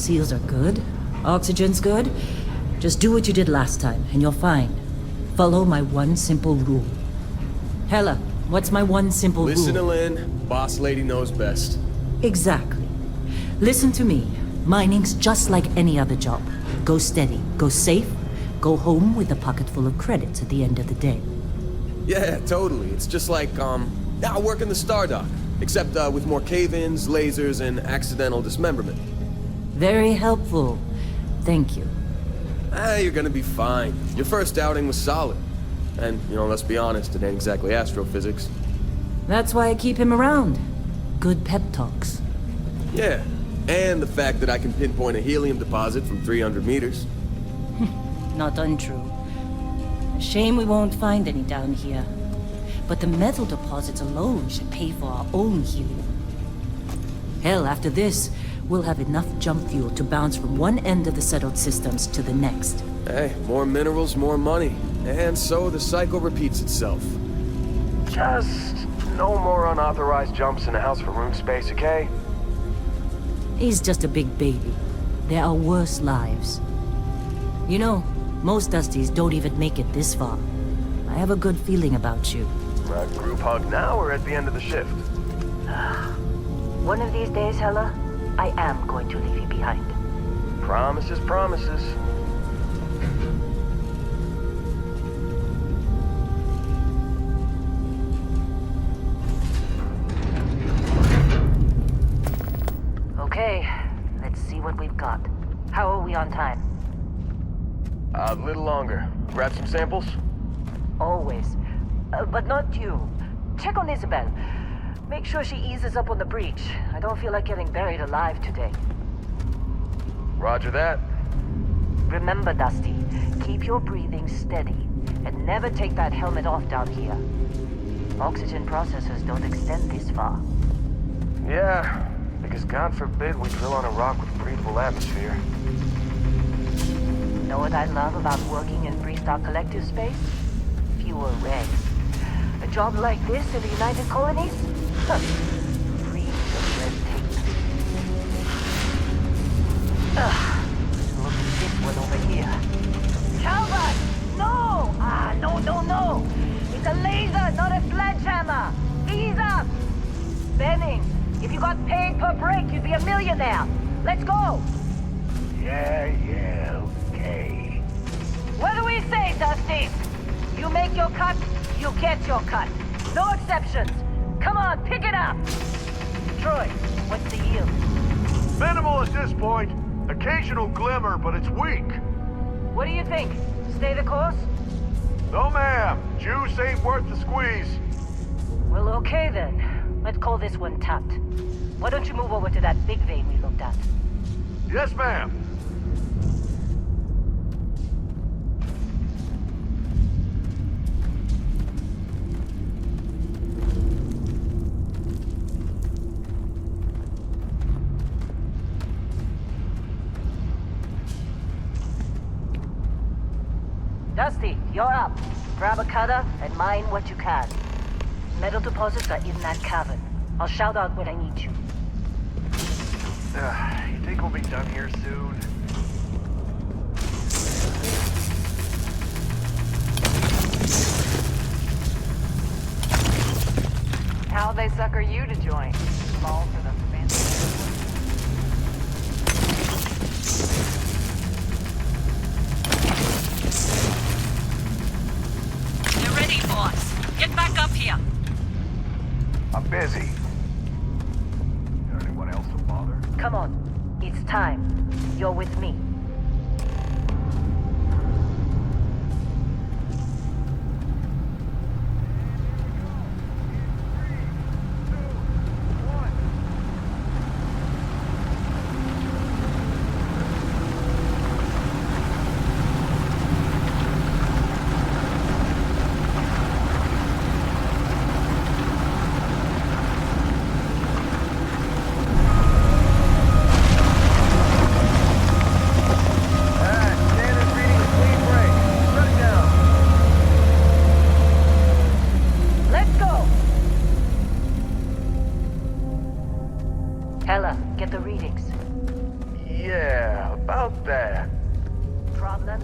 Seals are good. Oxygen's good. Just do what you did last time, and you're fine. Follow my one simple rule. Hella, what's my one simple rule? Listen to Lynn. Boss lady knows best. Exactly. Listen to me. Mining's just like any other job. Go steady, go safe, go home with a pocket full of credits at the end of the day. Yeah, totally. It's just like, I work in the Stardock. Except, with more cave-ins, lasers, and accidental dismemberment. Very helpful. Thank you. You're gonna be fine. Your first outing was solid. And, let's be honest, it ain't exactly astrophysics. That's why I keep him around. Good pep talks. Yeah, and the fact that I can pinpoint a helium deposit from 300 meters. Not untrue. A shame we won't find any down here. But the metal deposits alone should pay for our own helium. Hell, after this, we'll have enough jump fuel to bounce from one end of the settled systems to the next. Hey, more minerals, more money. And so the cycle repeats itself. Just no more unauthorized jumps in the house for room space, okay? He's just a big baby. There are worse lives. Most Dusties don't even make it this far. I have a good feeling about you. A group hug now or at the end of the shift? One of these days, Hella, I am going to leave you behind. Promises, promises. Okay, let's see what we've got. How are we on time? A little longer. Grab some samples? Always. But not you. Check on Isabel. Make sure she eases up on the breach. I don't feel like getting buried alive today. Roger that. Remember, Dusty, keep your breathing steady and never take that helmet off down here. Oxygen processors don't extend this far. Yeah, because God forbid we drill on a rock with breathable atmosphere. Know what I love about working in Freestar Collective space? Fewer regs. A job like this in the United Colonies? Huh. Free of red tape. Look at this one over here. Calvert! No! No! It's a laser, not a sledgehammer! Ease up! Benning, if you got paid per break, you'd be a millionaire. Let's go! Yeah, okay. What do we say, Dusty? You make your cut, you get your cut. No exceptions. Come on, pick it up. Troy, what's the yield? Minimal at this point. Occasional glimmer, but it's weak. What do you think? Stay the course? No, ma'am. Juice ain't worth the squeeze. Well, okay then. Let's call this one tapped. Why don't you move over to that big vein we looked at? Yes, ma'am. Dusty, you're up. Grab a cutter and mine what you can. Metal deposits are in that cavern. I'll shout out when I need you. You think we'll be done here soon? How'd they sucker you to join? Fall for the fancy. They're ready, boss. Get back up here. I'm busy. Is there anyone else to bother? Come on. It's time. You're with me. problem?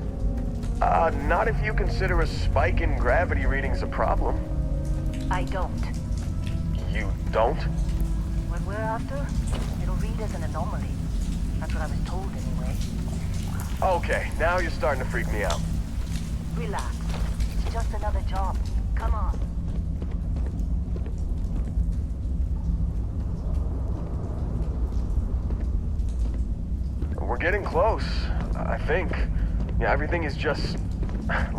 Not if you consider a spike in gravity readings a problem. I don't. You don't? What we're after, it'll read as an anomaly. That's what I was told anyway. Okay, now you're starting to freak me out. Relax. It's just another job. Come on. We're getting close, I think. Yeah, everything is just...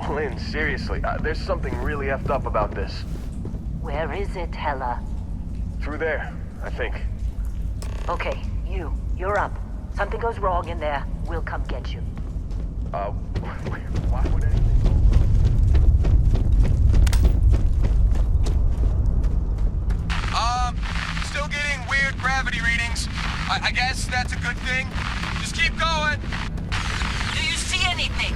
Lynn, seriously, there's something really effed up about this. Where is it, Hella? Through there, I think. Okay, you're up. Something goes wrong in there, we'll come get you. Why would anything go... Still getting weird gravity readings. I guess that's a good thing. Just keep going. Do you see anything?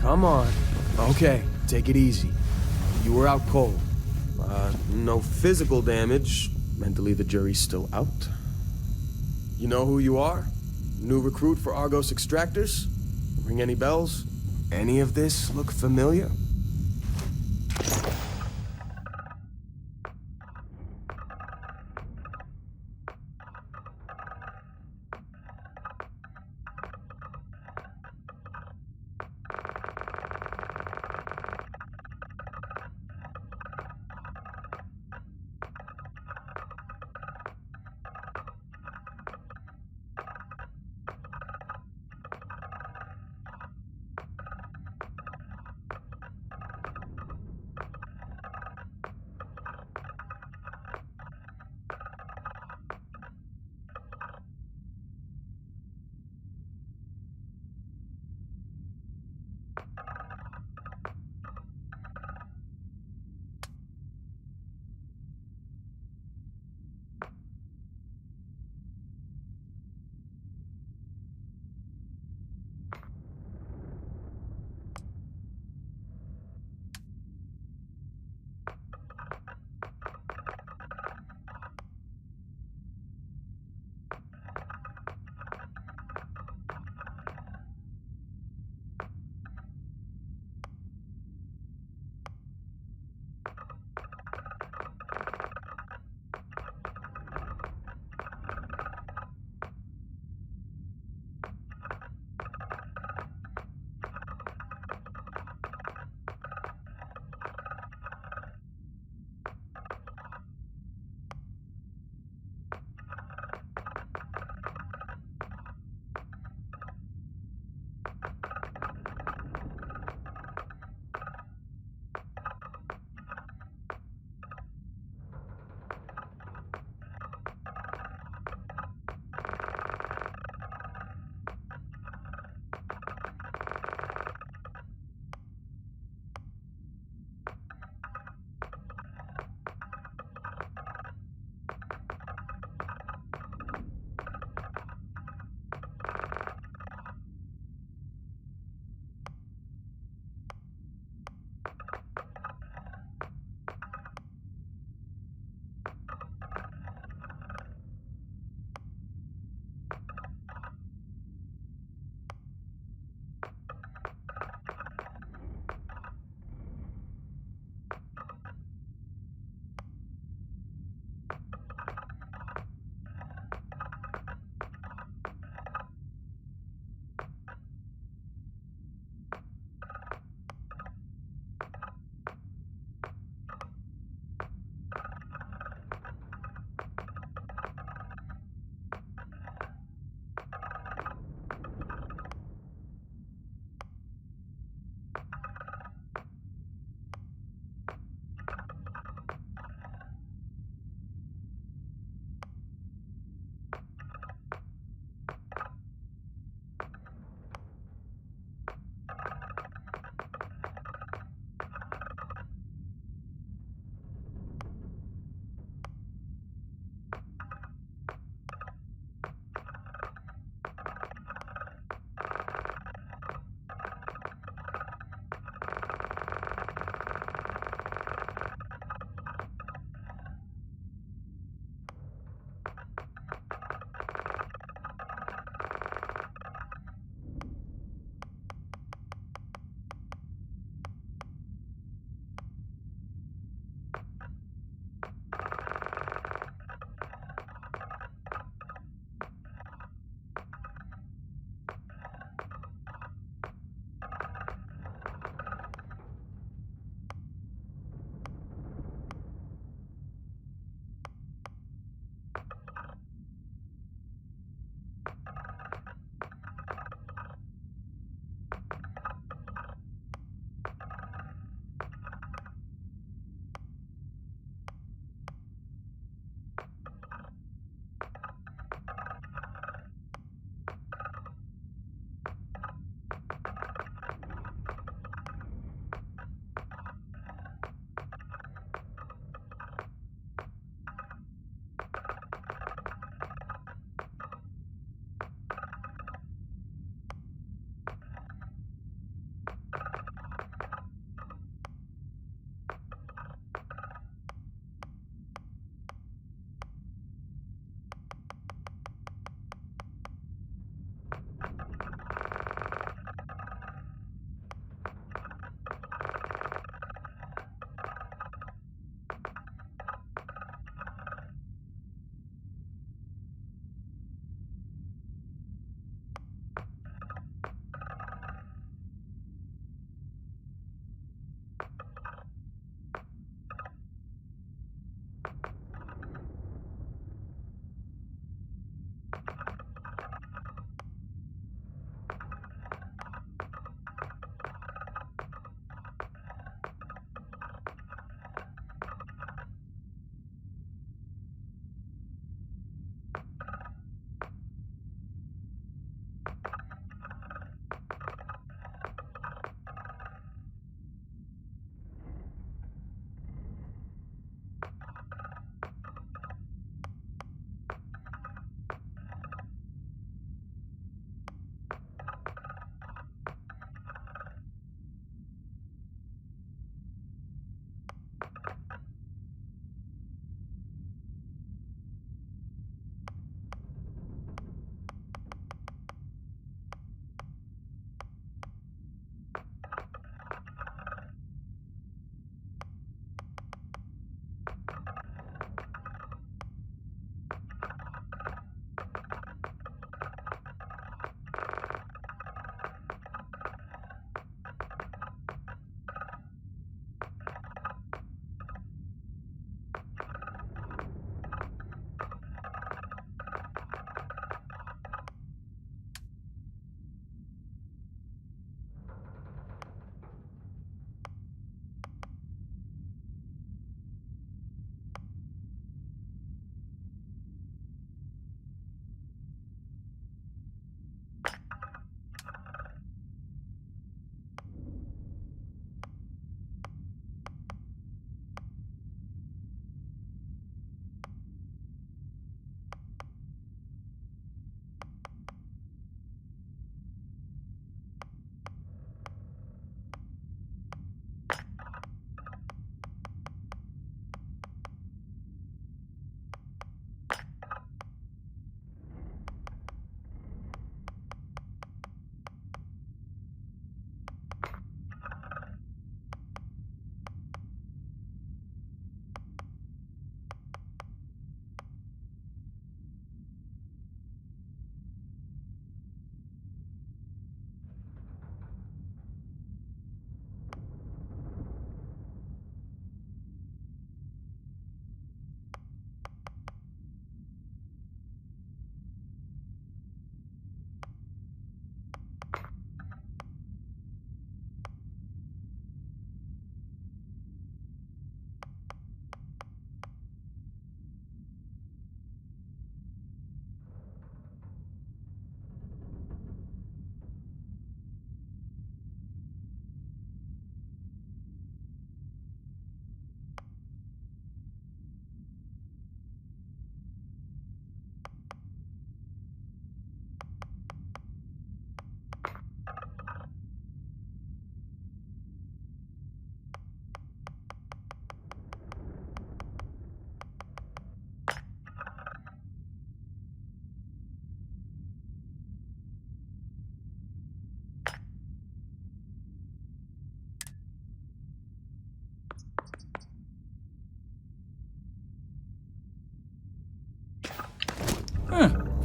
Come on. Okay, take it easy. You were out cold. No physical damage. Mentally, the jury's still out. You know who you are? New recruit for Argos Extractors? Ring any bells? Any of this look familiar?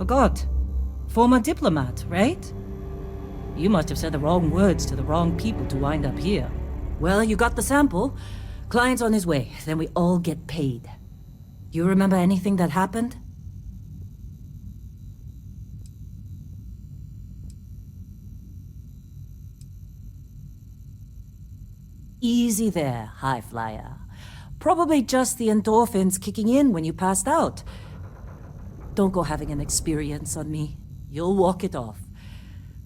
forgot. Former diplomat, right? You must have said the wrong words to the wrong people to wind up here. Well, you got the sample. Client's on his way, then we all get paid. You remember anything that happened? Easy there, high flyer. Probably just the endorphins kicking in when you passed out. Don't go having an experience on me. You'll walk it off.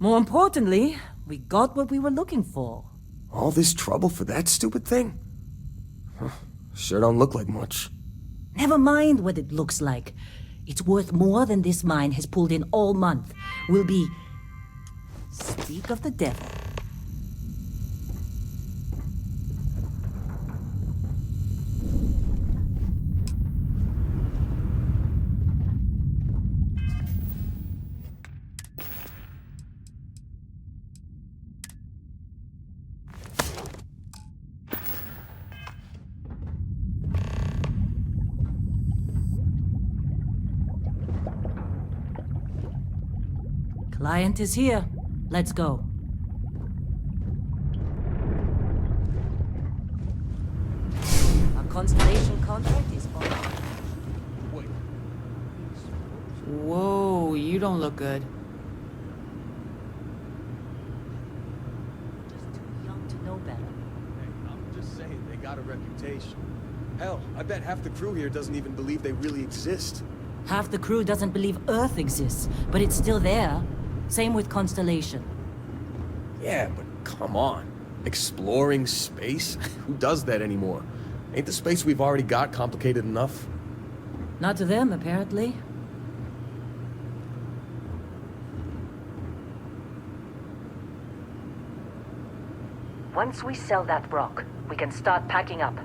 More importantly, we got what we were looking for. All this trouble for that stupid thing? Huh, sure don't look like much. Never mind what it looks like. It's worth more than this mine has pulled in all month. Will be... Speak of the devil. Client is here. Let's go. Our Constellation contract is on. Wait. Whoa, you don't look good. Just too young to know better. Hey, I'm just saying, they got a reputation. Hell, I bet half the crew here doesn't even believe they really exist. Half the crew doesn't believe Earth exists, but it's still there. Same with Constellation. Yeah, but come on. Exploring space? Who does that anymore? Ain't the space we've already got complicated enough? Not to them, apparently. Once we sell that rock, we can start packing up.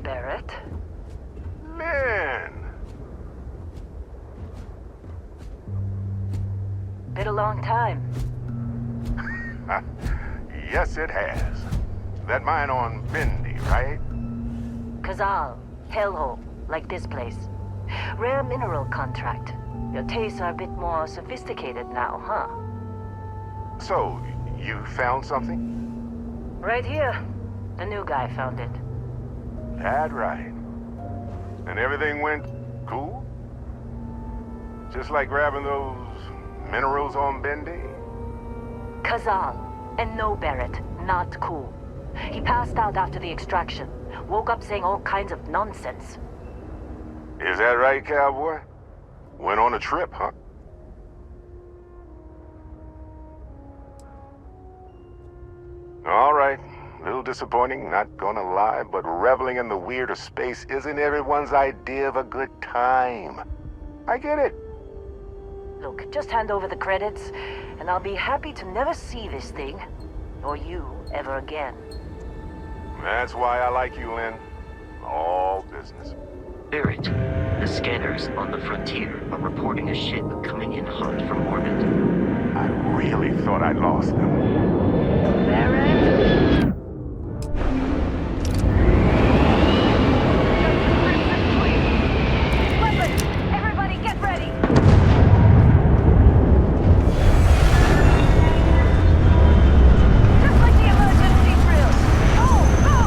Barrett? Lynn! Been a long time. Yes, it has. That mine on Bendy, right? Kazal, hellhole, like this place. Rare mineral contract. Your tastes are a bit more sophisticated now, huh? So, you found something? Right here. The new guy found it. That right. And everything went cool? Just like grabbing those minerals on Bendy? Kazal, and no Barrett, not cool. He passed out after the extraction. Woke up saying all kinds of nonsense. Is that right, cowboy? Went on a trip, huh? All right. A little disappointing, not gonna lie, but reveling in the weird of space isn't everyone's idea of a good time. I get it. Look, just hand over the credits, and I'll be happy to never see this thing, or you, ever again. That's why I like you, Lynn. All business. Barrett, the scanners on the frontier are reporting a ship coming in hot from orbit. I really thought I'd lost them. Barrett! Weapons! Everybody get ready! Just like the emergency drill! Go! Go!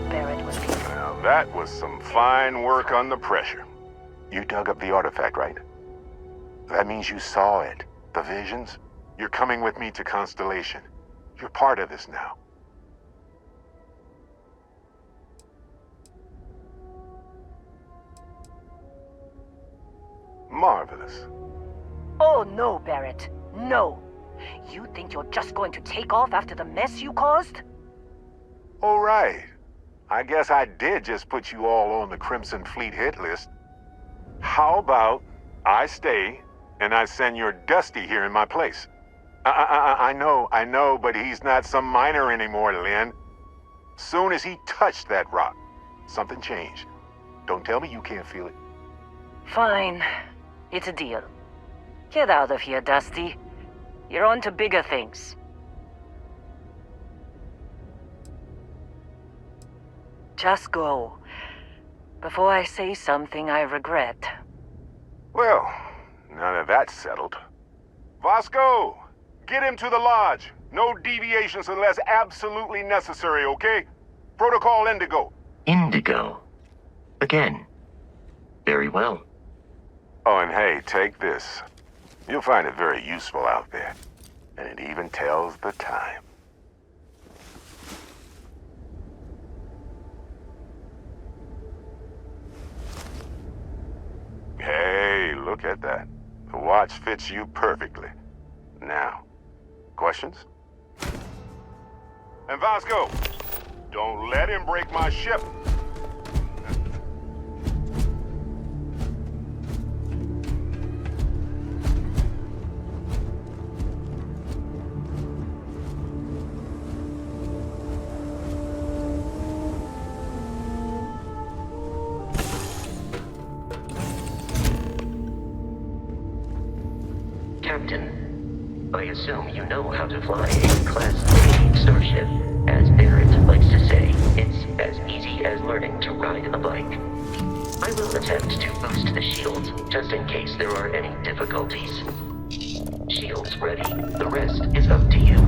Barrett was here. Now that was some fine work under pressure. You dug up the artifact, right? That means you saw it. The visions? You're coming with me to Constellation. You're part of this now. Marvelous. Oh no, Barrett. No. You think you're just going to take off after the mess you caused? All right. I guess I did just put you all on the Crimson Fleet hit list. How about I stay and I send your Dusty here in my place? I know, but he's not some minor anymore, Lynn. Soon as he touched that rock, something changed. Don't tell me you can't feel it. Fine. It's a deal. Get out of here, Dusty. You're on to bigger things. Just go. Before I say something I regret. Well, now that that's settled. Vasco, get him to the lodge. No deviations unless absolutely necessary, okay? Protocol Indigo. Indigo. Again. Very well. Oh, and hey, take this. You'll find it very useful out there. And it even tells the time. Hey, look at that. The watch fits you perfectly. Now, questions? And Vasco, don't let him break my ship. Captain, I assume you know how to fly a Class A starship. As Barrett likes to say, it's as easy as learning to ride a bike. I will attempt to boost the shields, just in case there are any difficulties. Shields ready. The rest is up to you.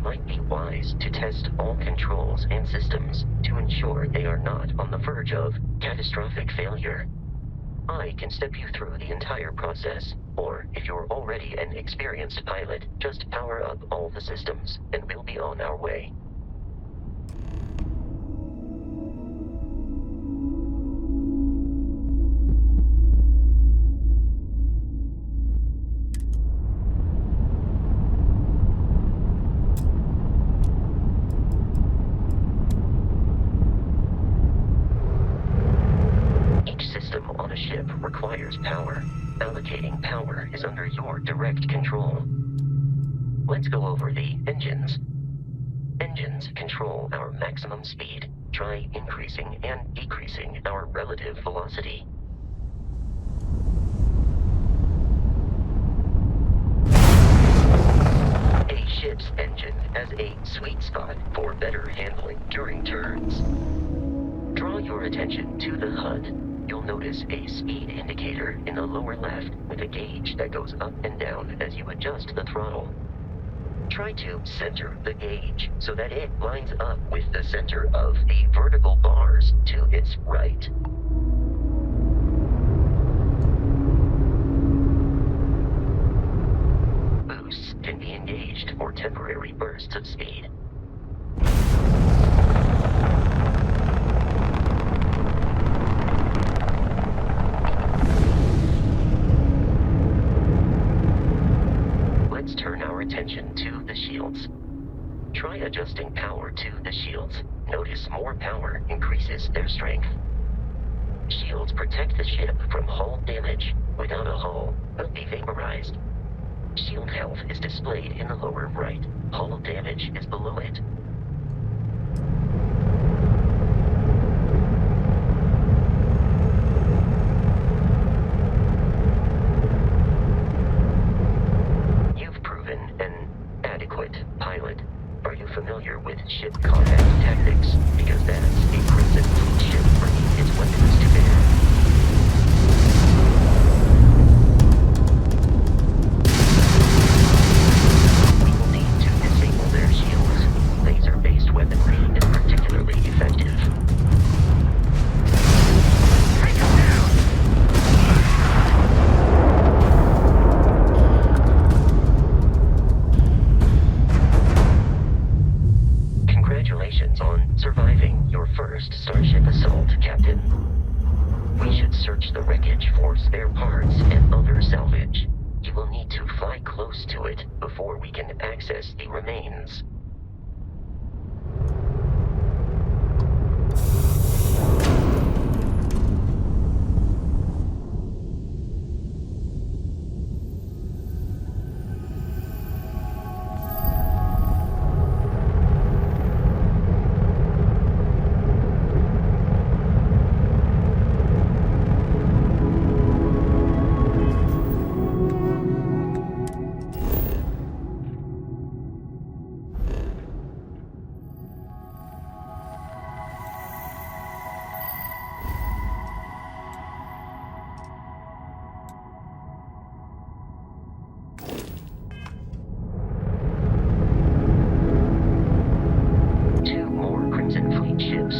might be wise to test all controls and systems to ensure they are not on the verge of catastrophic failure. I can step you through the entire process, or if you're already an experienced pilot, just power up all the systems, and we'll be on our way. Requires power. Allocating power is under your direct control. Let's go over the engines. Engines control our maximum speed. Try increasing and decreasing our relative velocity. A ship's engine has a sweet spot for better handling during turns. Draw your attention to the HUD. You'll notice a speed indicator in the lower left with a gauge that goes up and down as you adjust the throttle. Try to center the gauge so that it lines up with the center of the vertical bars to its right. Boosts can be engaged for temporary bursts of speed. Turn our attention to the shields. Try adjusting power to the shields. Notice more power increases their strength. Shields protect the ship from hull damage. Without a hull, will be vaporized. Shield health is displayed in the lower right. Hull damage is below it. Familiar with ship combat tactics, because that's a Crimson Fleet ship bringing its weapons to bear. We will need to disable their shields. Laser-based weaponry is particularly effective. On surviving your first Starship assault, Captain. We should search the wreckage for spare parts and other salvage. You will need to fly close to it before we can access the remains.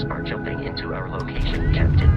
Are jumping into our location, Captain.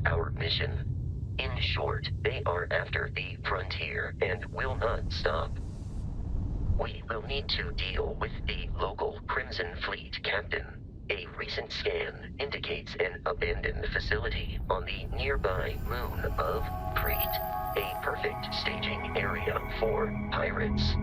Our mission. In short, they are after the frontier and will not stop. We will need to deal with the local Crimson Fleet captain. A recent scan indicates an abandoned facility on the nearby moon of Crete, a perfect staging area for pirates.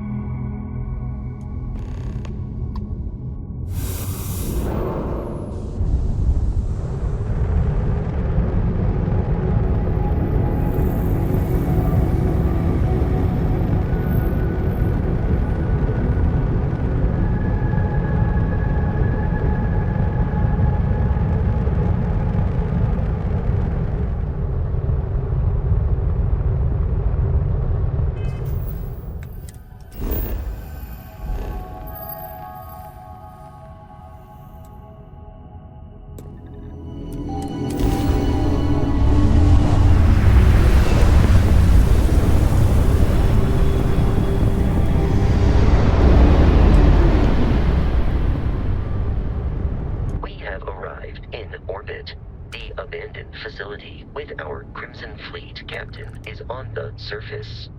Our Crimson Fleet captain is on the surface.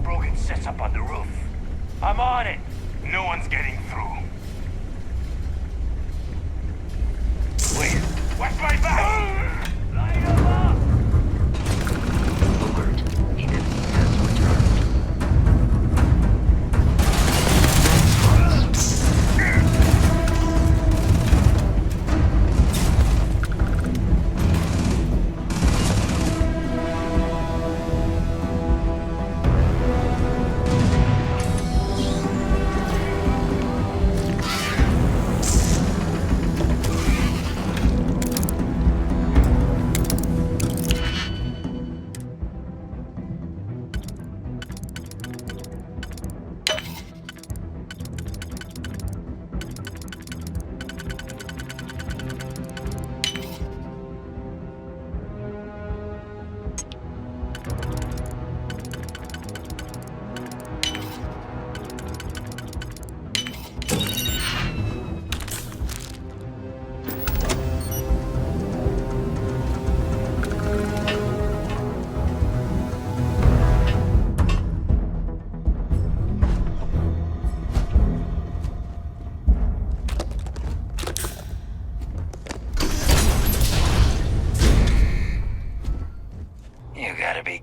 broken setup on the roof. I'm on it. No one's getting through. Wait, watch my back! Light him up! Alert. The enemy has returned.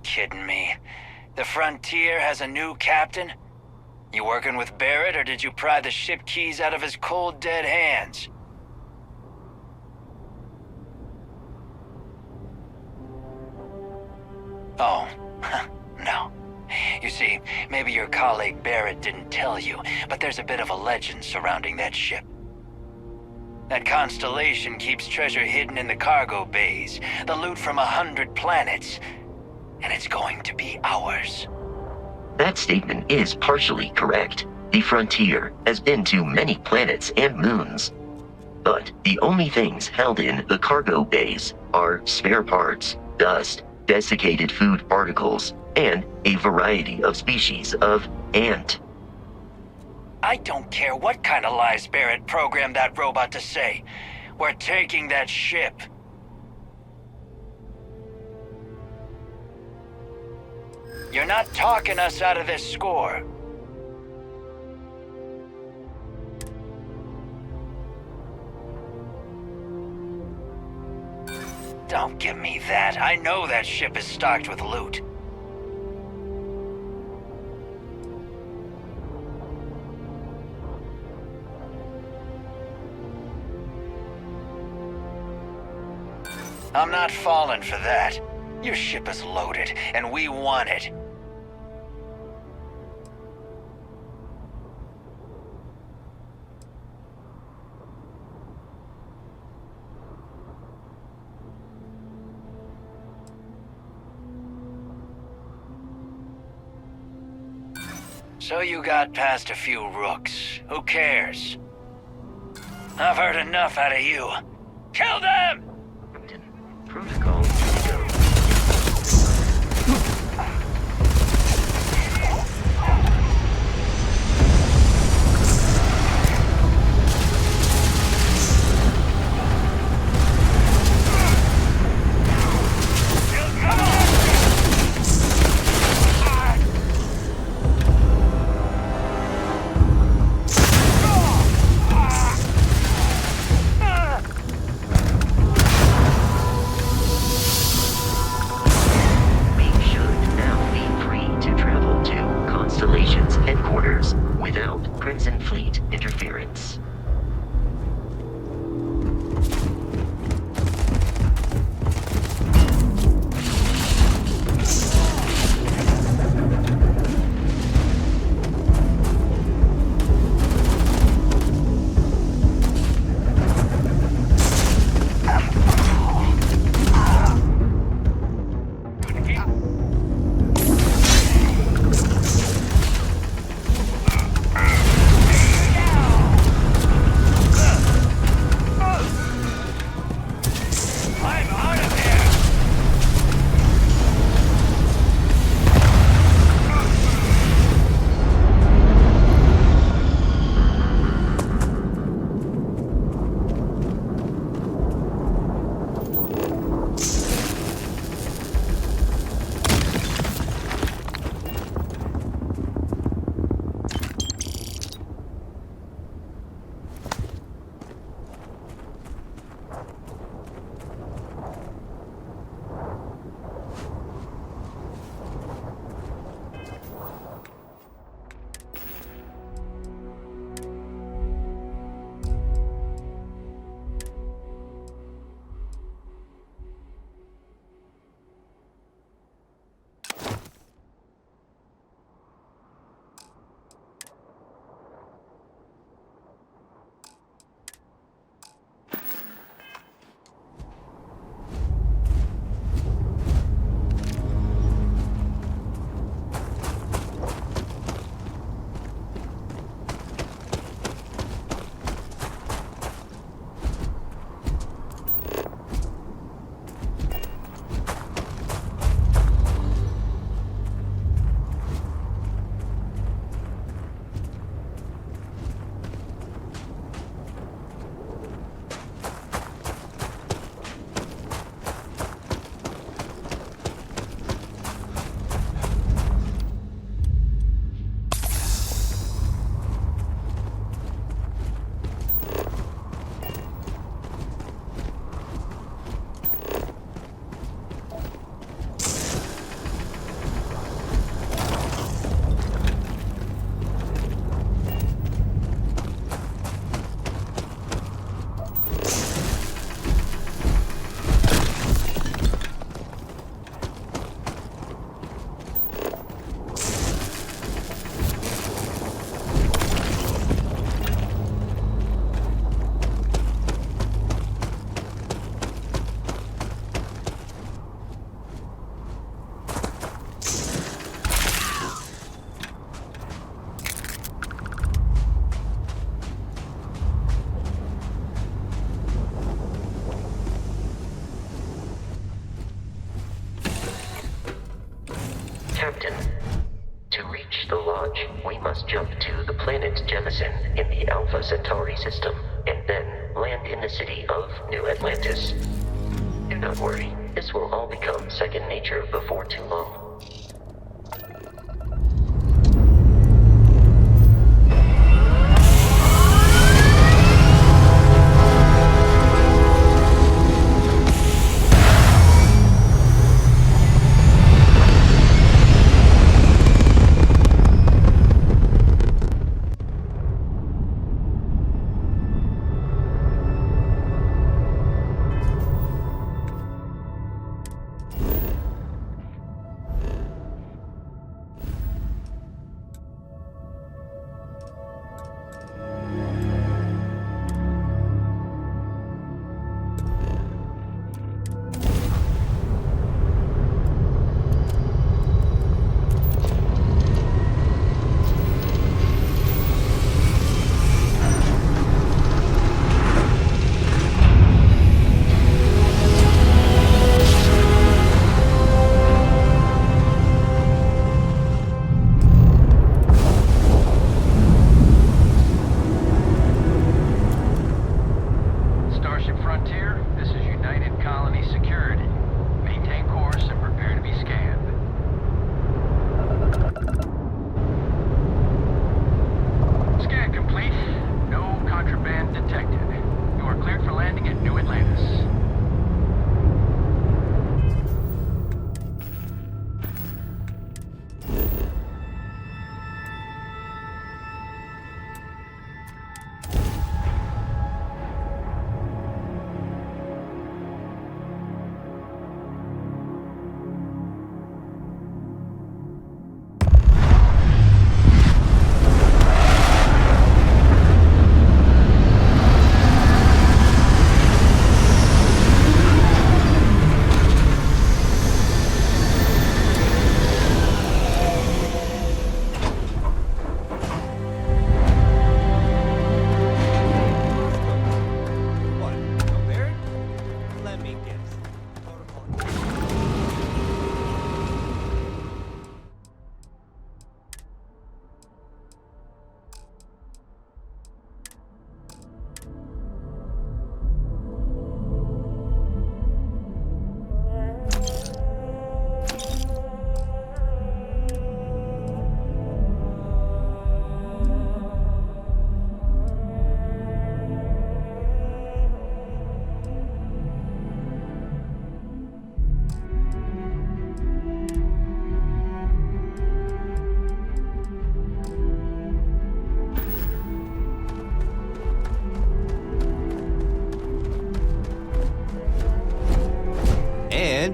Kidding me? The Frontier has a new captain? You working with Barrett, or did you pry the ship keys out of his cold, dead hands? Oh, no. You see, maybe your colleague Barrett didn't tell you, but there's a bit of a legend surrounding that ship. That Constellation keeps treasure hidden in the cargo bays, the loot from 100 planets. And it's going to be ours. That statement is partially correct. The Frontier has been to many planets and moons. But the only things held in the cargo bays are spare parts, dust, desiccated food particles, and a variety of species of ant. I don't care what kind of lies Barrett programmed that robot to say. We're taking that ship. You're not talking us out of this score. Don't give me that. I know that ship is stocked with loot. I'm not falling for that. Your ship is loaded, and we want it. So you got past a few rooks. Who cares? I've heard enough out of you. Kill them! Protocol go. launch, we must jump to the planet Jemison in the Alpha Centauri system, and then land in the city of New Atlantis. Do not worry, this will all become second nature before too long.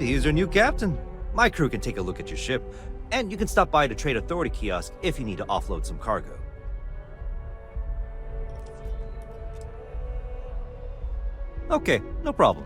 And here's your new captain. My crew can take a look at your ship, and you can stop by the Trade Authority kiosk if you need to offload some cargo. Okay, no problem.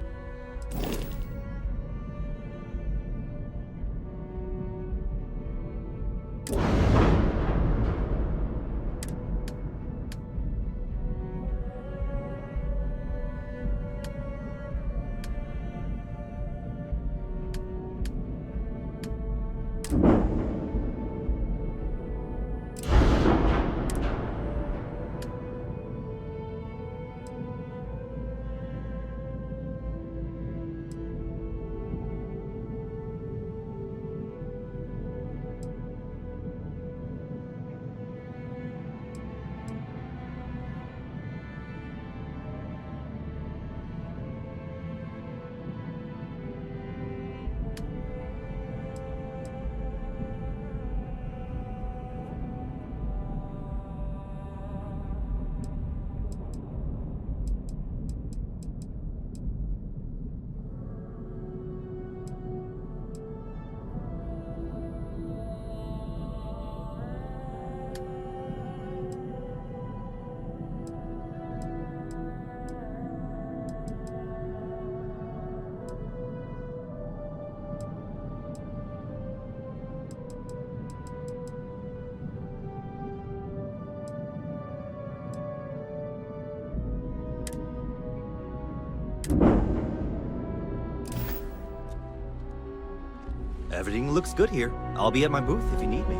Everything looks good here. I'll be at my booth if you need me.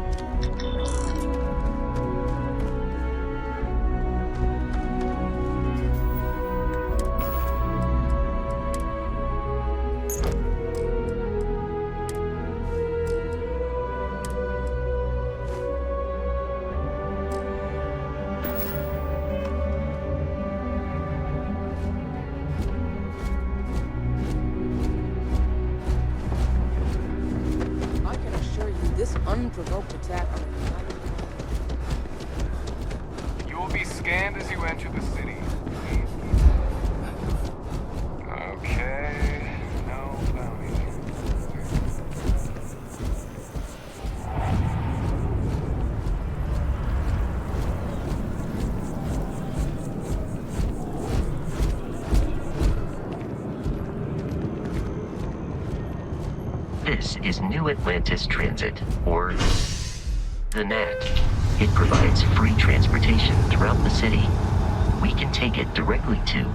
Exactly. You will be scanned as you enter the city. Okay, no bounty. This is New Atlantis Transit, or the NAT. It provides free transportation throughout the city. We can take it directly to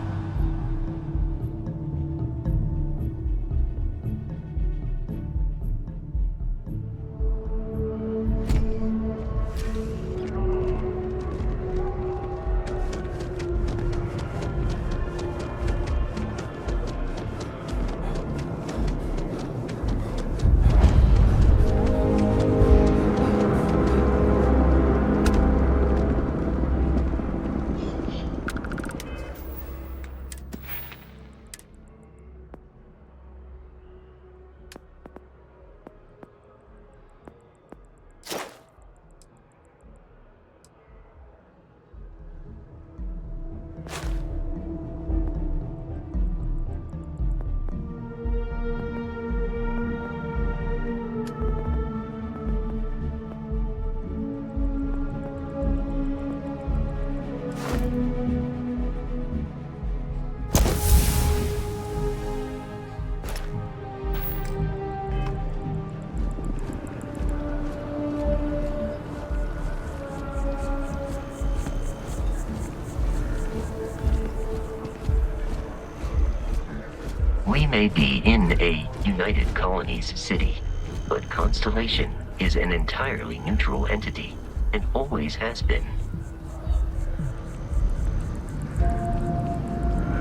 We may be in a United Colonies city, but Constellation is an entirely neutral entity, and always has been.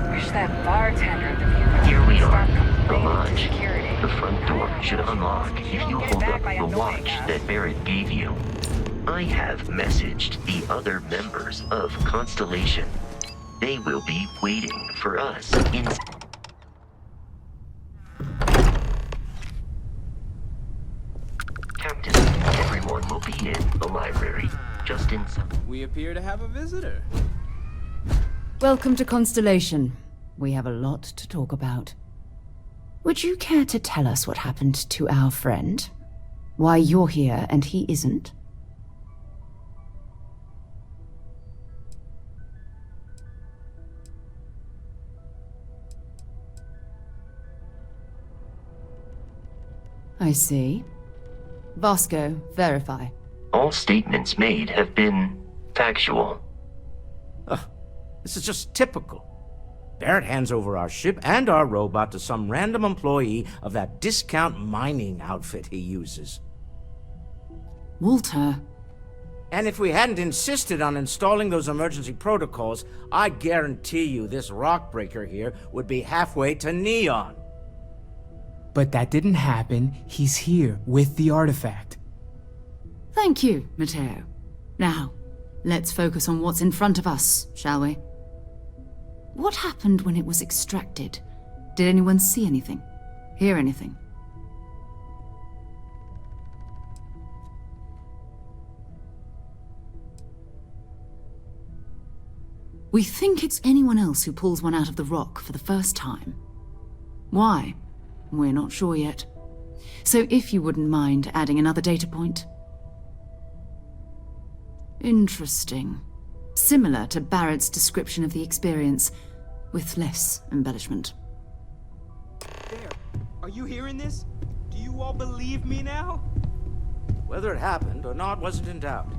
Wish that bartender would Here we are, the lodge. The front door should unlock if you hold up the watch that Barrett gave you. I have messaged the other members of Constellation. They will be waiting for us in... Captain, everyone will be in the library, just in some... We appear to have a visitor. Welcome to Constellation. We have a lot to talk about. Would you care to tell us what happened to our friend? Why you're here and he isn't? I see. Vasco, verify. All statements made have been factual. This is just typical. Barrett hands over our ship and our robot to some random employee of that discount mining outfit he uses. Walter. And if we hadn't insisted on installing those emergency protocols, I guarantee you this rock breaker here would be halfway to Neon. But that didn't happen. He's here with the artifact. Thank you, Matteo. Now, let's focus on what's in front of us, shall we? What happened when it was extracted? Did anyone see anything? Hear anything? We think it's anyone else who pulls one out of the rock for the first time. Why? We're not sure yet. So if you wouldn't mind adding another data point. Interesting. Similar to Barrett's description of the experience, with less embellishment. There. Are you hearing this? Do you all believe me now? Whether it happened or not wasn't in doubt.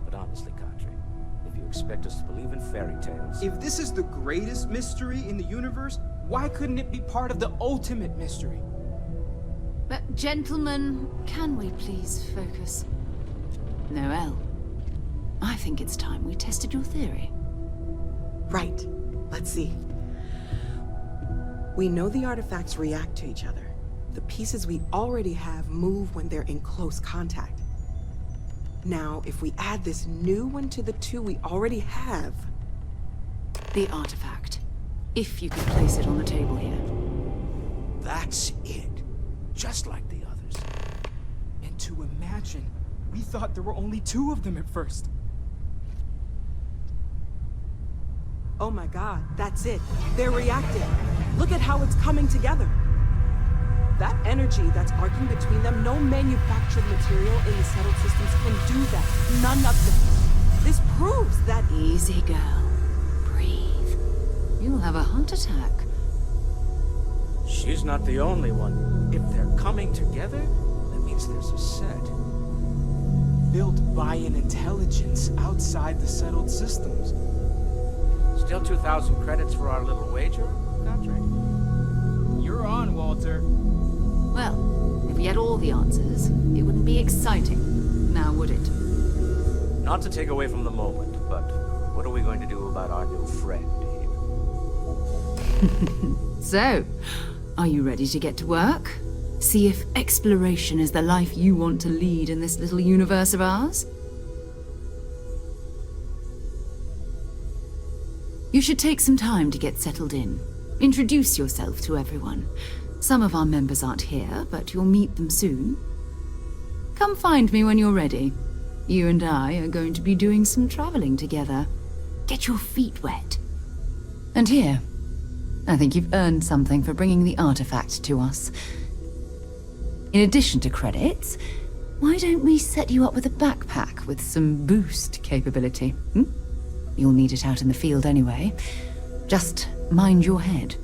But honestly, Kadri, if you expect us to believe in fairy tales... If this is the greatest mystery in the universe, why couldn't it be part of the ultimate mystery? But gentlemen, can we please focus? Noelle, I think it's time we tested your theory. Right. Let's see. We know the artifacts react to each other. The pieces we already have move when they're in close contact. Now, if we add this new one to the two we already have... The artifact. If you could place it on the table here. That's it. Just like the others. And to imagine, We thought there were only 2 of them at first. Oh my god, that's it. They're reacting. Look at how it's coming together. That energy that's arcing between them, no manufactured material in the settled systems can do that. None of them. This proves that... Easy, girl. Breathe. You'll have a heart attack. She's not the only one. If they're coming together, that means there's a set. Built by an intelligence outside the settled systems. Still 2,000 credits for our little wager, Godric? You're on, Walter. Well, if we had all the answers, it wouldn't be exciting. Now, would it? Not to take away from the moment, but what are we going to do about our new friend here? So, are you ready to get to work? See if exploration is the life you want to lead in this little universe of ours? You should take some time to get settled in. Introduce yourself to everyone. Some of our members aren't here, but you'll meet them soon. Come find me when you're ready. You and I are going to be doing some traveling together. Get your feet wet. And here, I think you've earned something for bringing the artifact to us. In addition to credits, why don't we set you up with a backpack with some boost capability? You'll need it out in the field anyway. Just mind your head.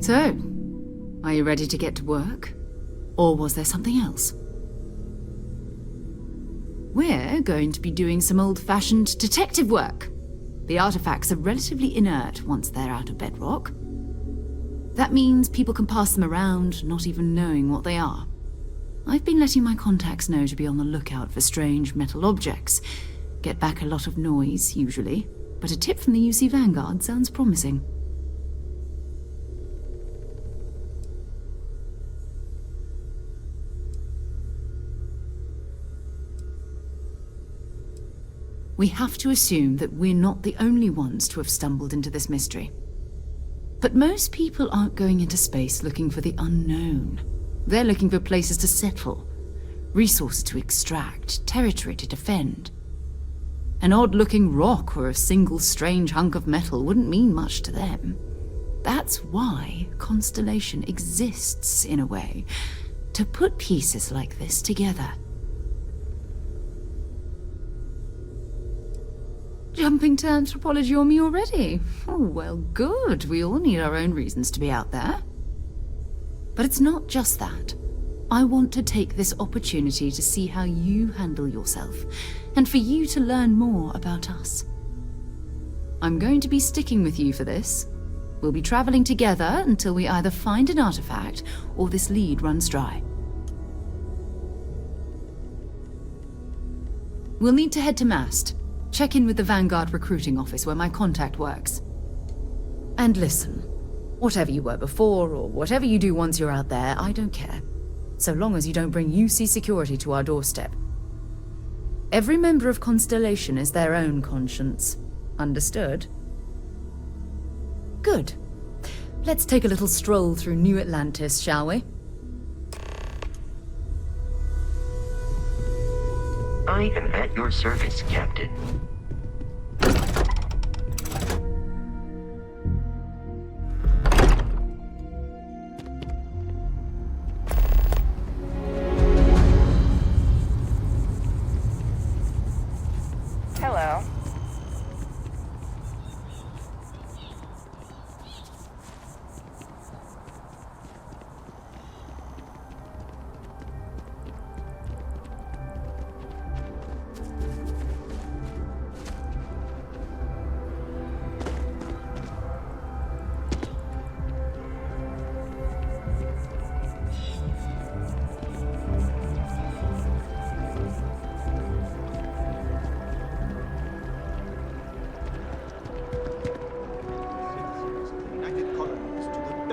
So, are you ready to get to work? Or was there something else? We're going to be doing some old-fashioned detective work. The artifacts are relatively inert once they're out of bedrock. That means people can pass them around, not even knowing what they are. I've been letting my contacts know to be on the lookout for strange metal objects. Get back a lot of noise, usually, but a tip from the UC Vanguard sounds promising. We have to assume that we're not the only ones to have stumbled into this mystery. But most people aren't going into space looking for the unknown. They're looking for places to settle, resources to extract, territory to defend. An odd-looking rock or a single strange hunk of metal wouldn't mean much to them. That's why Constellation exists, in a way, to put pieces like this together. Jumping to anthropology on me already? Oh, well, good. We all need our own reasons to be out there. But it's not just that. I want to take this opportunity to see how you handle yourself, and for you to learn more about us. I'm going to be sticking with you for this. We'll be traveling together until we either find an artifact or this lead runs dry. We'll need to head to Mast. Check in with the Vanguard recruiting office where my contact works. And listen, whatever you were before or whatever you do once you're out there, I don't care. So long as you don't bring UC security to our doorstep. Every member of Constellation is their own conscience. Understood? Good. Let's take a little stroll through New Atlantis, shall we? I am at your service, Captain.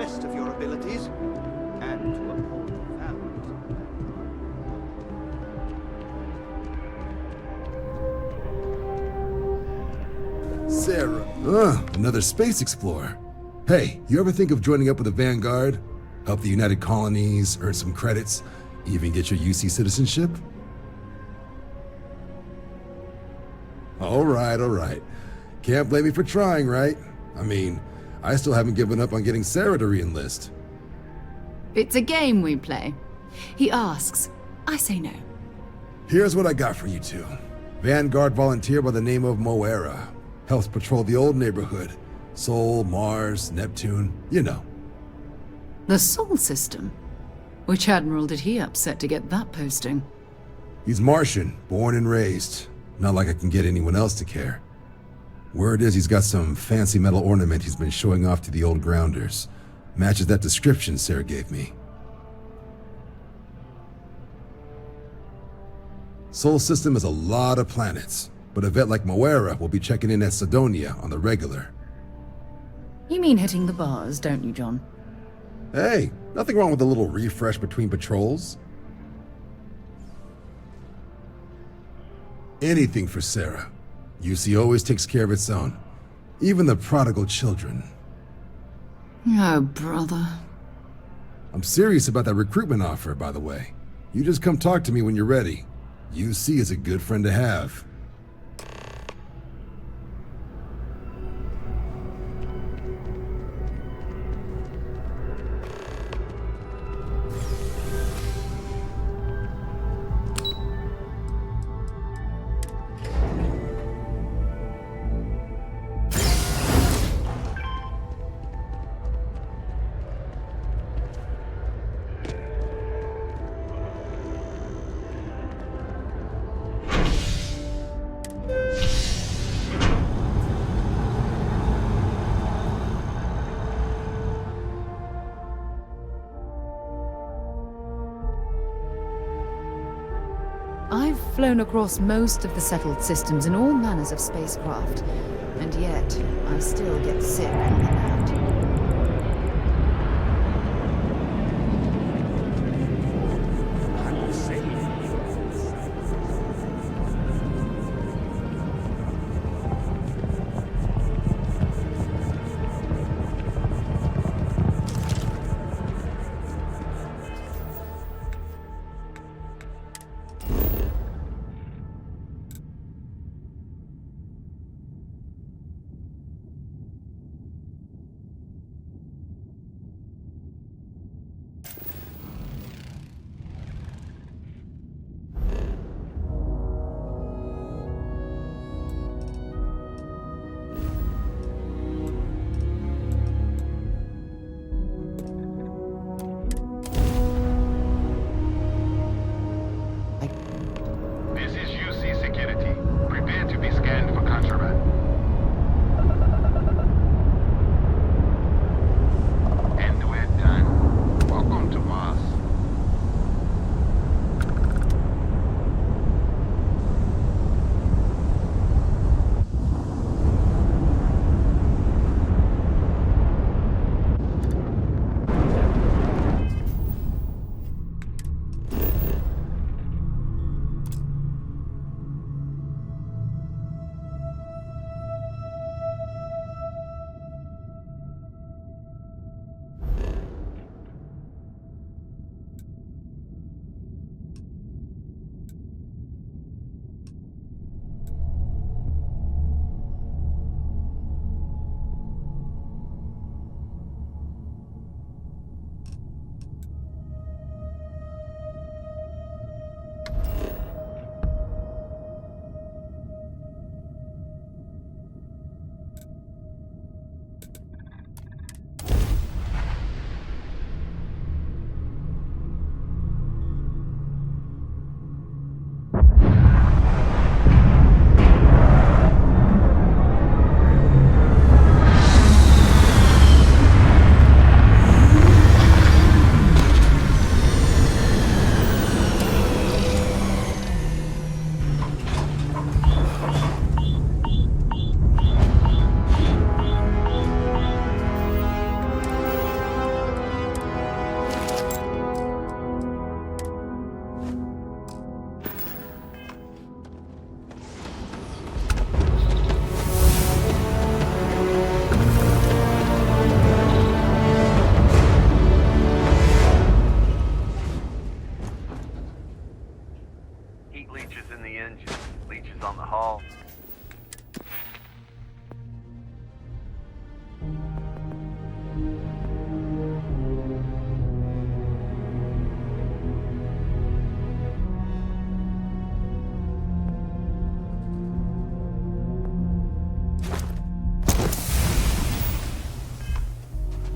best of your abilities and to uphold your values. Sarah. Another space explorer. Hey, you ever think of joining up with the Vanguard? Help the United Colonies, earn some credits, even get your UC citizenship? All right. Can't blame me for trying, right? I mean, I still haven't given up on getting Sarah to re-enlist. It's a game we play. He asks, I say no. Here's what I got for you two. Vanguard volunteer by the name of Moera. Helps patrol the old neighborhood. Sol, Mars, Neptune, you know. The Sol system? Which admiral did he upset to get that posting? He's Martian, born and raised. Not like I can get anyone else to care. Word is he's got some fancy metal ornament he's been showing off to the old grounders. Matches that description Sarah gave me. Sol system has a lot of planets, but a vet like Moera will be checking in at Sidonia on the regular. You mean hitting the bars, don't you, John? Hey, nothing wrong with a little refresh between patrols. Anything for Sarah. UC always takes care of its own. Even the prodigal children. Oh, brother. I'm serious about that recruitment offer, by the way. You just come talk to me when you're ready. UC is a good friend to have. I've flown across most of the settled systems in all manners of spacecraft, and yet I still get sick on the night.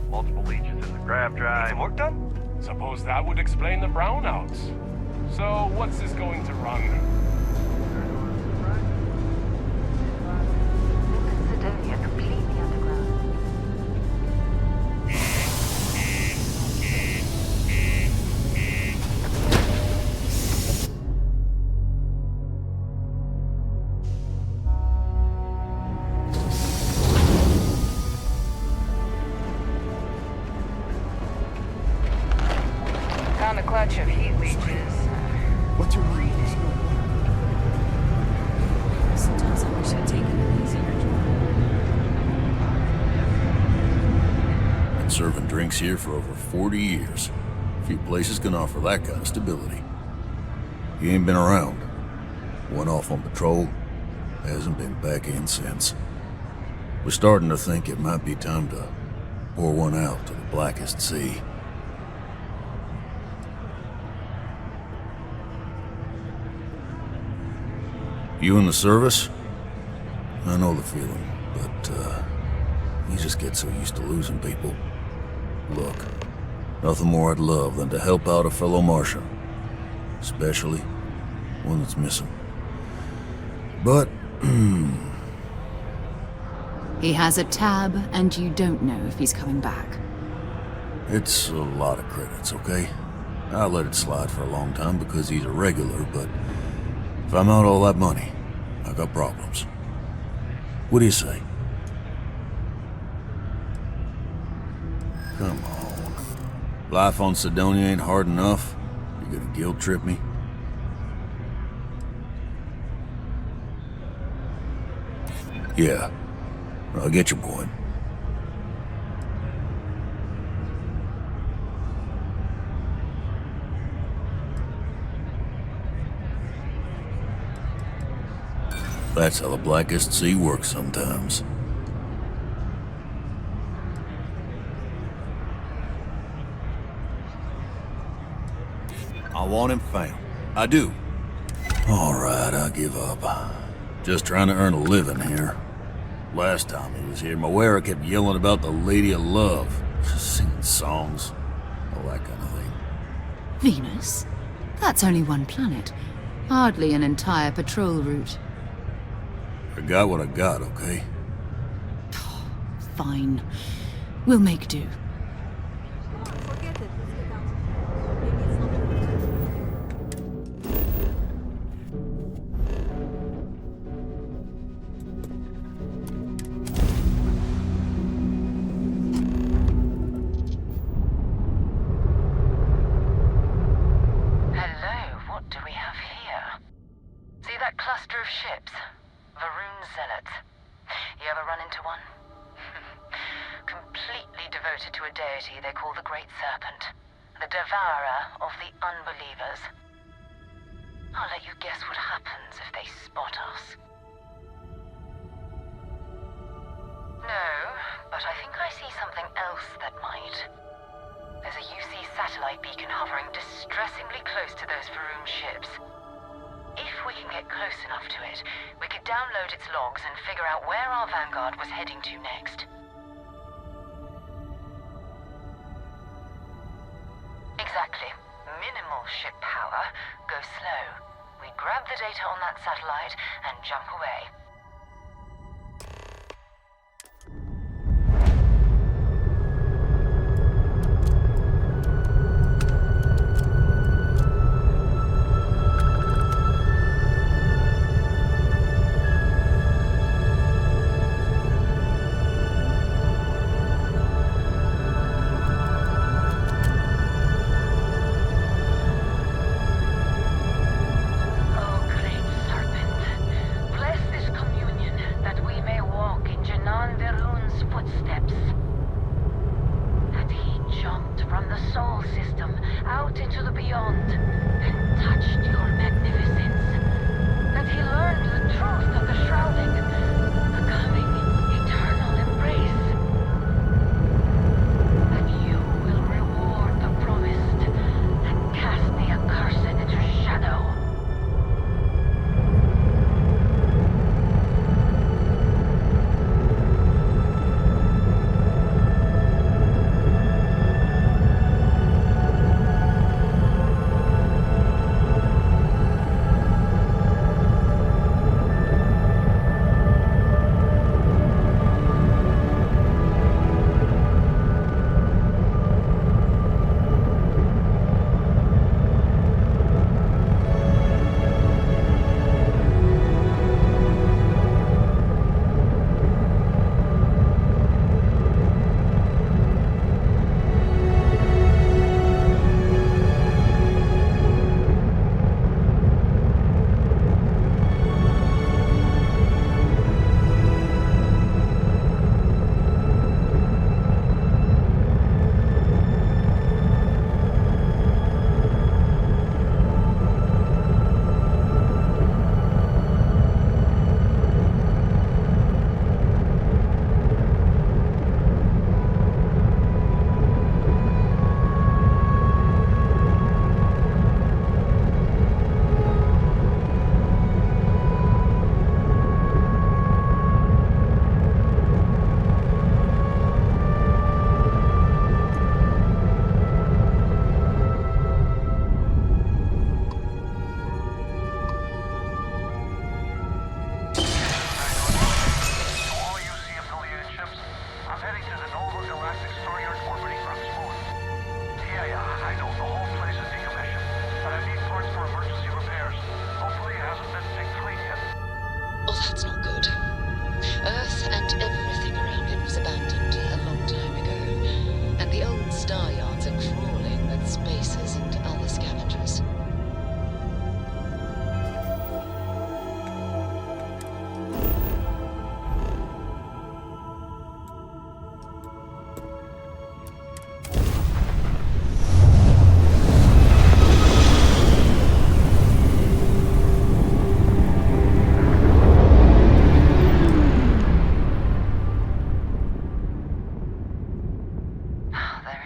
multiple leeches in the grab drive. Some work done? Suppose that would explain the brownouts. So, what's this going to run? Sidonia completely underground. Found a clutch of heat leeches. What's your name? Sometimes I wish I'd taken it easier. Been serving drinks here for over 40 years. Few places can offer that kind of stability. He ain't been around. Went off on patrol. Hasn't been back in since. We're starting to think it might be time to pour one out to the blackest sea. You in the service? I know the feeling, but, you just get so used to losing people. Look, nothing more I'd love than to help out a fellow Martian. Especially one that's missing. But, He has a tab, and you don't know if he's coming back. it's a lot of credits, okay? I let it slide for a long time because he's a regular, but if I'm out all that money, I got problems. What do you say? Come on. Life on Sidonia ain't hard enough. You're gonna guilt trip me? Yeah. I get your point. That's how the blackest sea works sometimes. I want him found. I do. All right, I give up. Just trying to earn a living here. Last time he was here, Moira kept yelling about the Lady of Love. Singing songs. All that kind of thing. Venus? That's only one planet. Hardly an entire patrol route. I got what I got, okay? Fine. We'll make do. Hello, what do we have here? See that cluster of ships? Varun Zealots. You ever run into one? Completely devoted to a deity they call the Great Serpent, the devourer of the unbelievers. I'll let you guess what happens if they spot us. No, but I think I see something else that might. There's a UC satellite beacon hovering distressingly close to those Varun ships. If we can get close enough to it, we could download its logs and figure out where our vanguard was heading to next. Exactly. Minimal ship power, go slow. We grab the data on that satellite and jump away.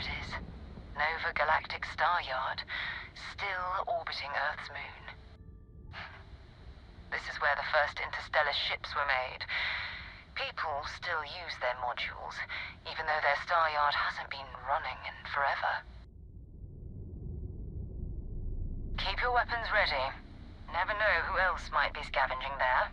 it is. Nova Galactic Star Yard, still orbiting Earth's moon. This is where the first interstellar ships were made. People still use their modules, even though their star yard hasn't been running in forever. Keep your weapons ready. Never know who else might be scavenging there.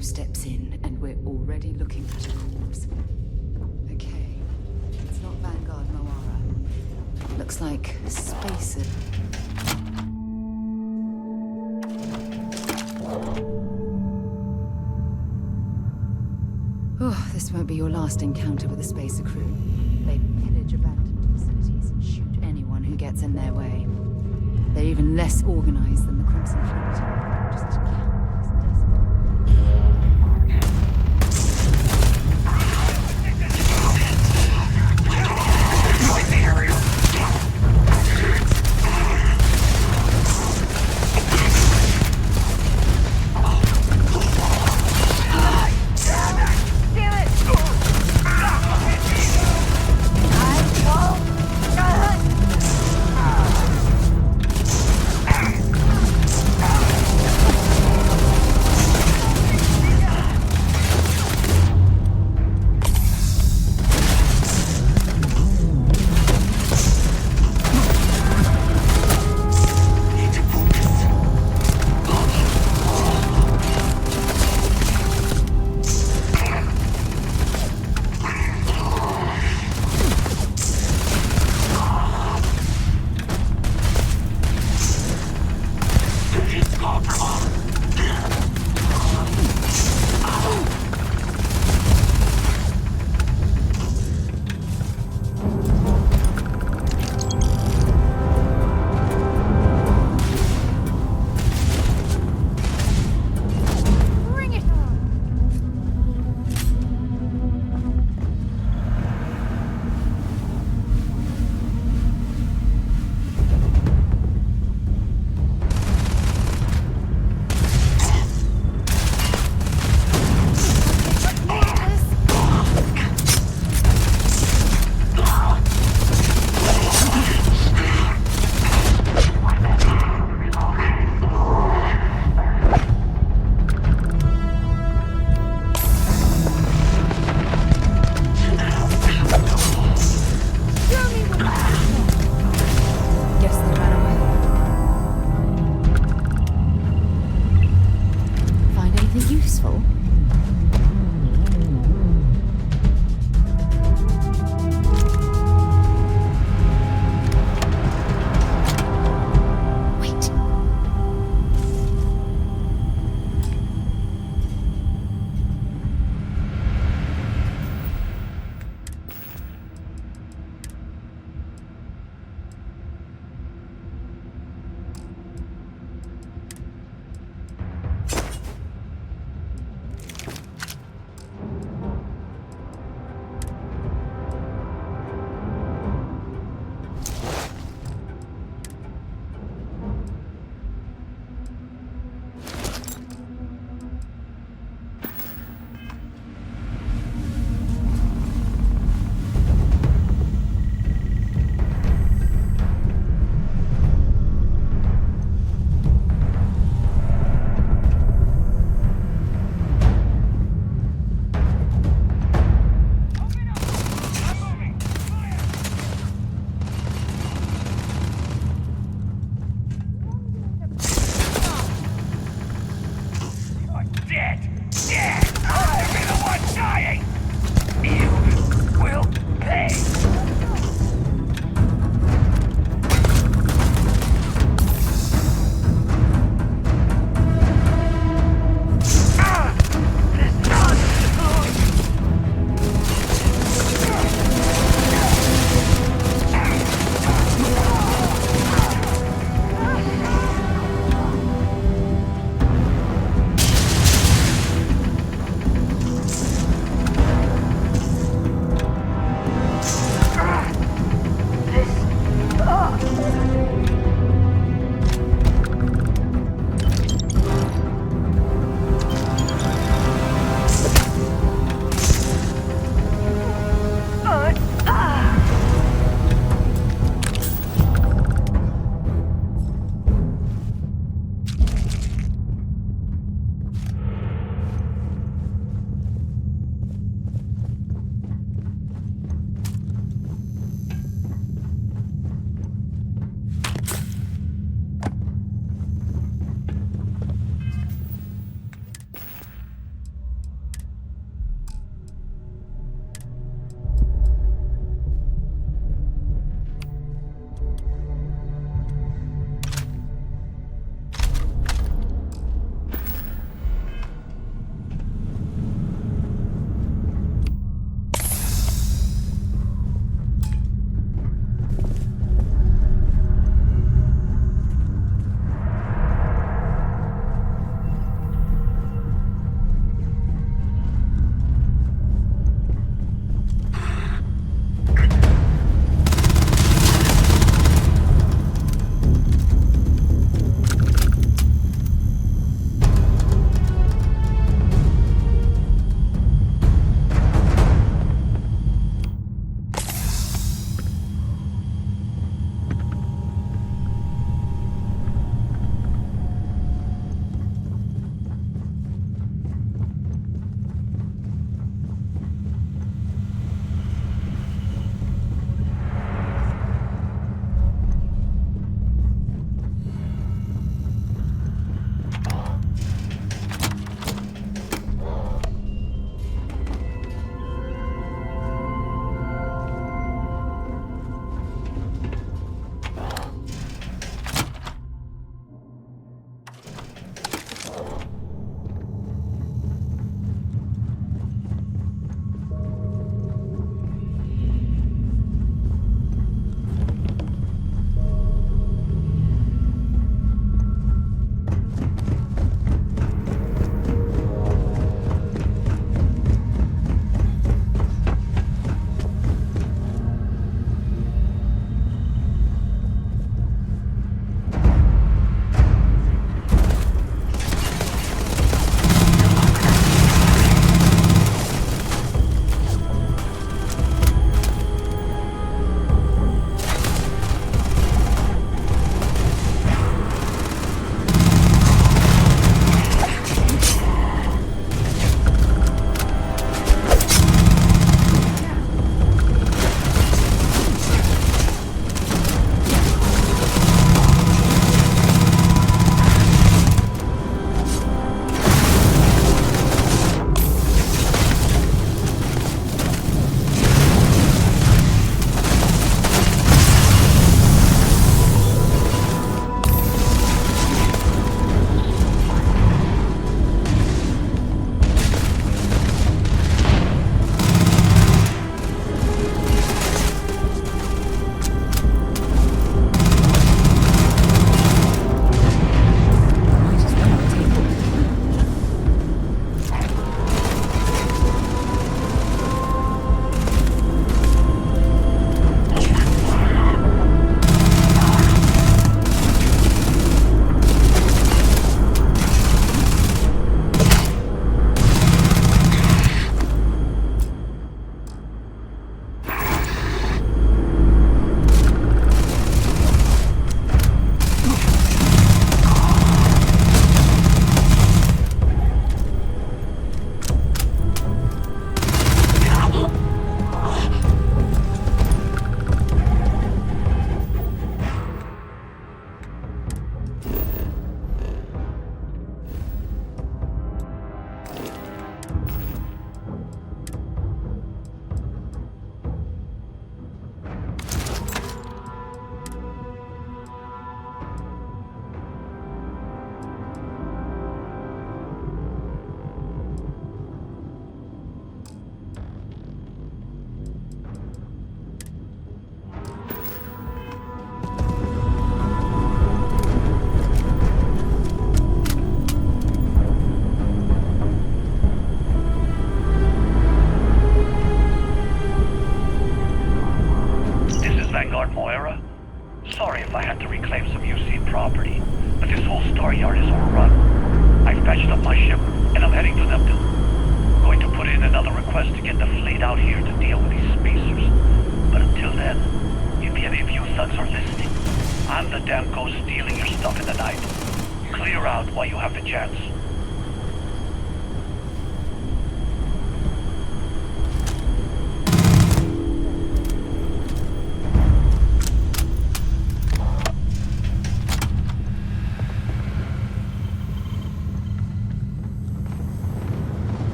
2 steps in, and we're already looking at a corpse. Okay, it's not Vanguard Moara. Looks like Spacer. Oh, this won't be your last encounter with the Spacer crew. They pillage abandoned facilities and shoot anyone who gets in their way. They're even less organized than the Crimson Fleet. Just countless desperate.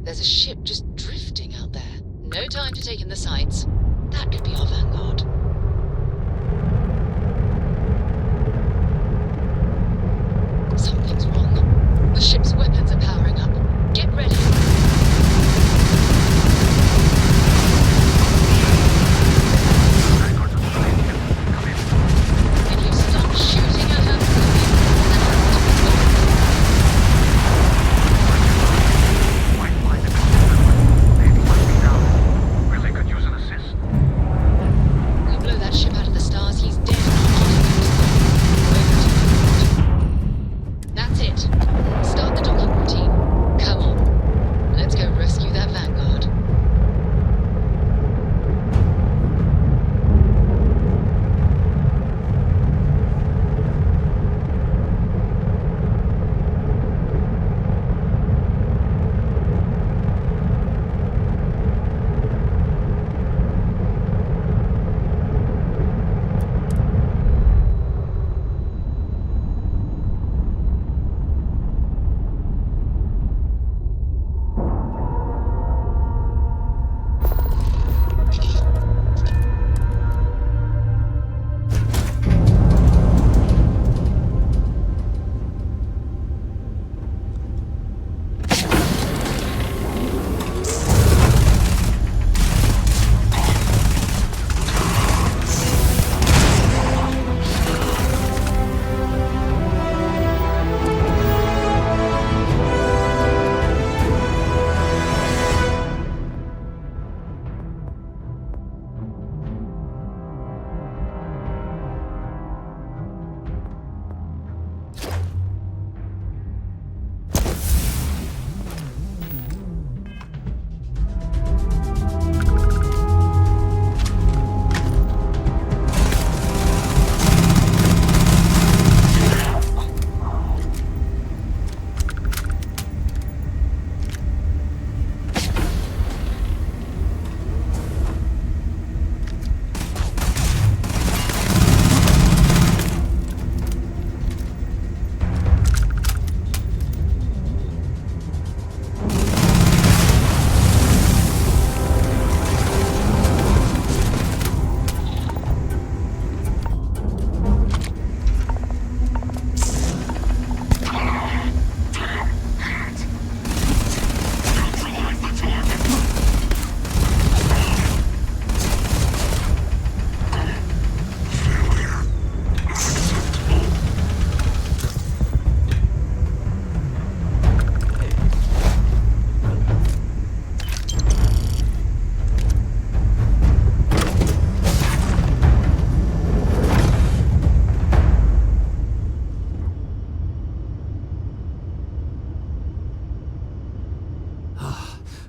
There's a ship just drifting out there. No time to take in the sights. That could be our vanguard. Something's wrong. The ship's weapons are powering up. Get ready. Can you stop shooting at her? Really could use an assist. We blow that ship out of the stars, he's dead. That's it. Start the docking routine. Come on. Let's go rescue that vanguard.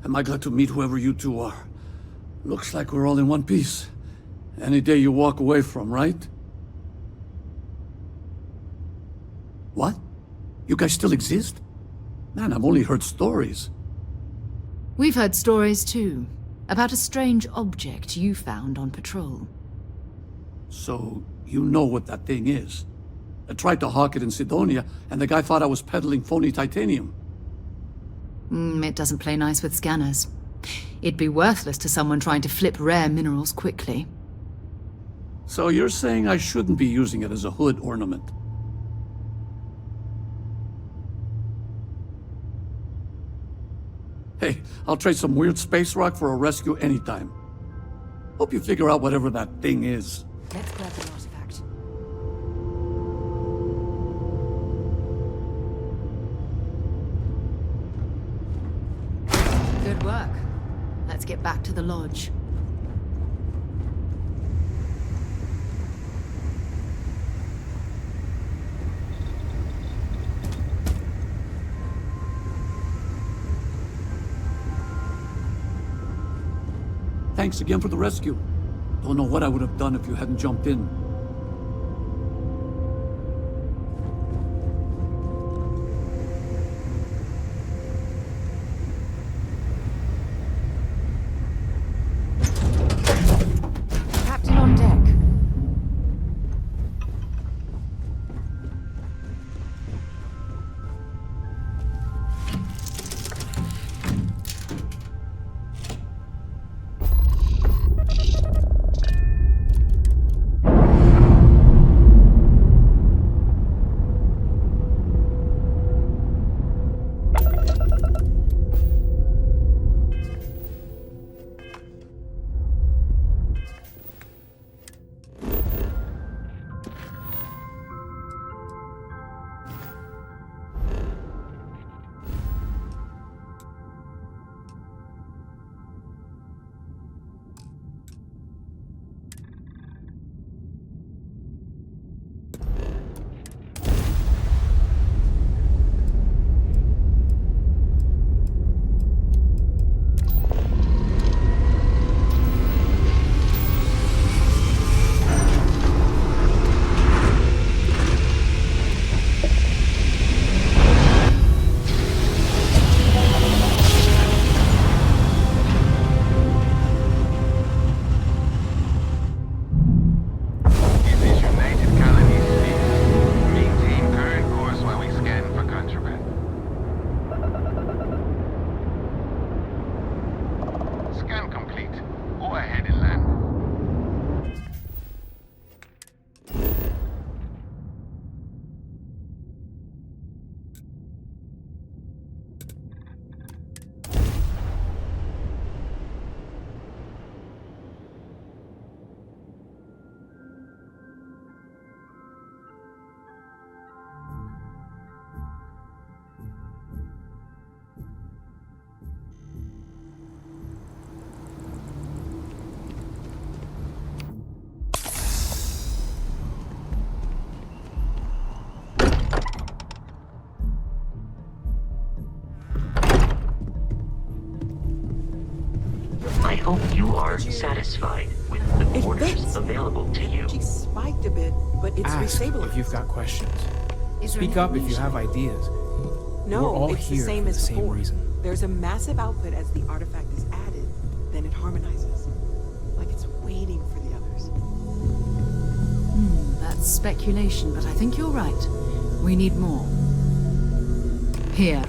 Am I glad to meet whoever you two are. Looks like we're all in one piece. Any day you walk away from, right? What? You guys still exist? Man, I've only heard stories. We've heard stories too, about a strange object you found on patrol. So, you know what that thing is? I tried to hawk it in Sidonia, and the guy thought I was peddling phony titanium. It doesn't play nice with scanners. It'd be worthless to someone trying to flip rare minerals quickly. So you're saying I shouldn't be using it as a hood ornament? Hey, I'll trade some weird space rock for a rescue anytime. Hope you figure out whatever that thing is. Let's grab the artifact. Good work. Let's get back to the lodge. Thanks again for the rescue. Don't know what I would have done if you hadn't jumped in. Captain on deck. hope you are satisfied with the quarters available to you. She spiked a bit, but it's Ask restabilized. if you've got questions. Speak up if you have ideas. No, We're all it's here the same for as the same before. reason. There's a massive output as the artifact is added, then it harmonizes. Like it's waiting for the others. That's speculation, but I think you're right. We need more. Here.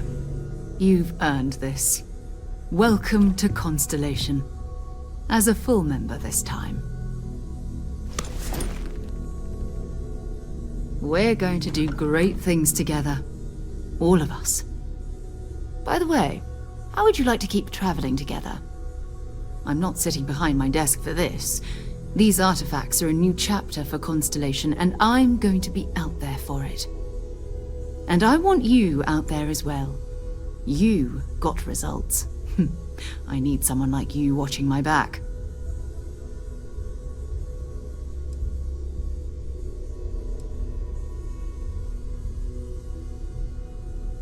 You've earned this. Welcome to Constellation. As a full member this time. We're going to do great things together. All of us. By the way, how would you like to keep traveling together? I'm not sitting behind my desk for this. These artifacts are a new chapter for Constellation, and I'm going to be out there for it. And I want you out there as well. You got results. I need someone like you watching my back.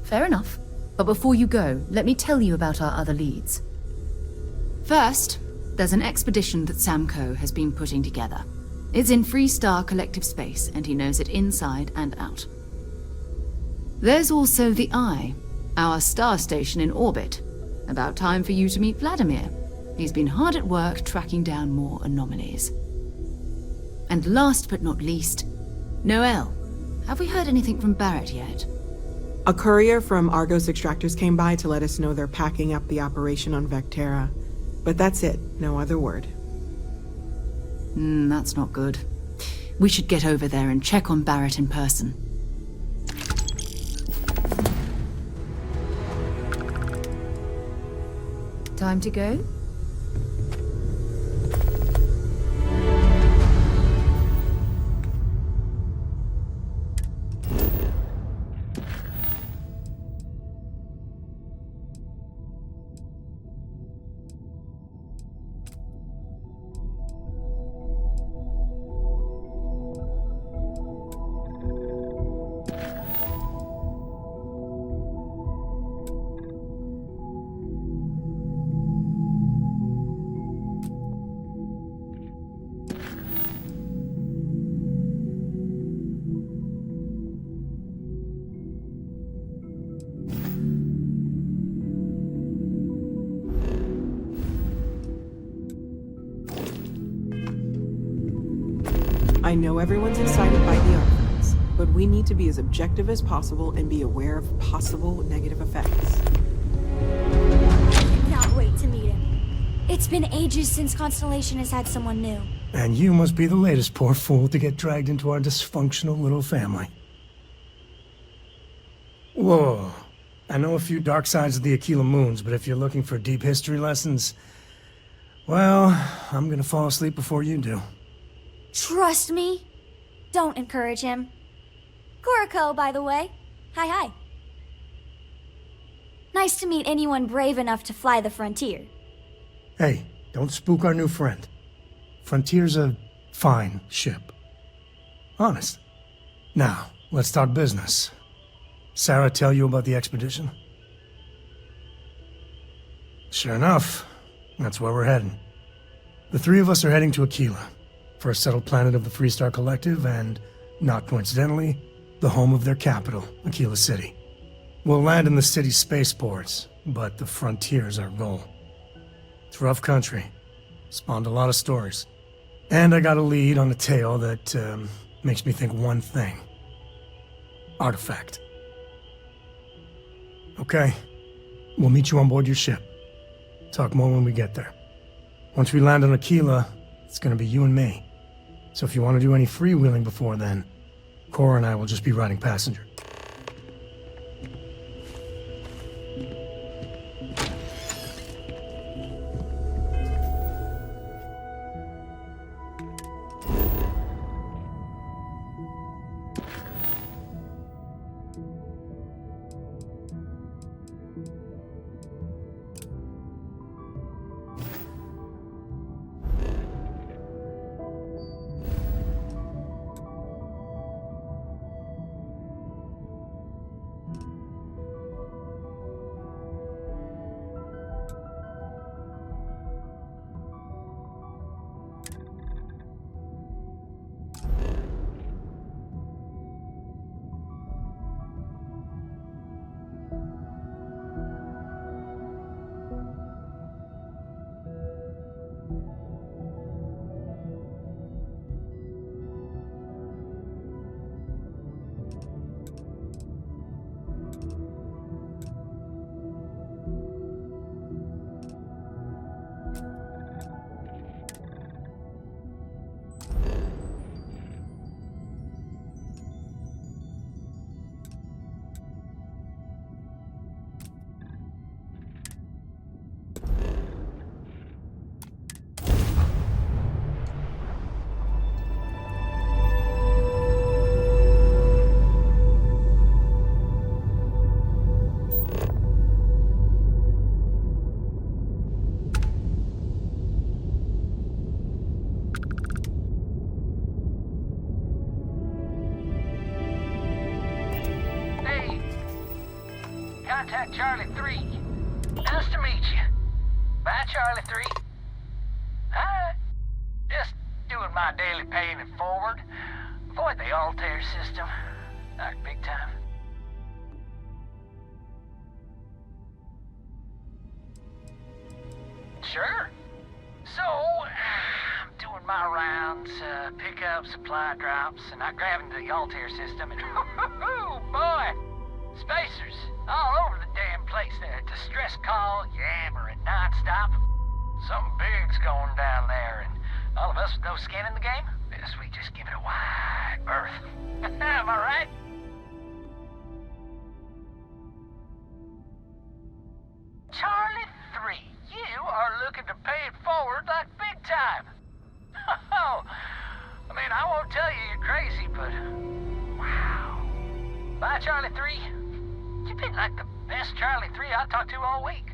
Fair enough. But before you go, let me tell you about our other leads. First, there's an expedition that Samco has been putting together. It's in Freestar Collective Space, and he knows it inside and out. There's also the Eye, our star station in orbit. About time for you to meet Vladimir. He's been hard at work tracking down more anomalies. And last but not least, Noel. Have we heard anything from Barrett yet? A courier from Argos Extractors came by to let us know they're packing up the operation on Vectera. But that's it, no other word. That's not good. We should get over there and check on Barrett in person. Time to go? I know everyone's excited by the artifacts, but we need to be as objective as possible and be aware of possible negative effects. I cannot wait to meet him. It's been ages since Constellation has had someone new. And you must be the latest poor fool to get dragged into our dysfunctional little family. Whoa. I know a few dark sides of the Aquila Moons, but if you're looking for deep history lessons, well, I'm gonna fall asleep before you do. Trust me. Don't encourage him. Kuriko, by the way. Hi. Nice to meet anyone brave enough to fly the frontier. Hey, don't spook our new friend. Frontier's a fine ship. Honest. Now, let's talk business. Sarah tell you about the expedition? Sure enough, that's where we're heading. The three of us are heading to Aquila, first settled planet of the Freestar Collective, and, not coincidentally, the home of their capital, Aquila City. We'll land in the city's spaceports, but the frontier's our goal. It's rough country. Spawned a lot of stories. And I got a lead on a tale that makes me think one thing. Artifact. Okay. We'll meet you on board your ship. Talk more when we get there. Once we land on Aquila, it's gonna be you and me. So if you want to do any freewheeling before then, Cora and I will just be riding passenger. contact Charlie 3. Nice to meet you. Bye, Charlie 3. Hi. Just doing my daily paying it forward. Avoid the Altair system. Not big time. Sure. So, I'm doing my rounds, pick up supply drops, and I grab into the Altair system, and boy, spacers all over the damn place there. Distress call, yammering nonstop. Something big's going down there, and all of us with no skin in the game, best we just give it a wide berth. Am I right? Charlie 3, you are looking to pay it forward like big time. Oh, I mean, I won't tell you you're crazy, but wow. Bye, Charlie 3. You've been like the best Charlie 3 I talked to all week.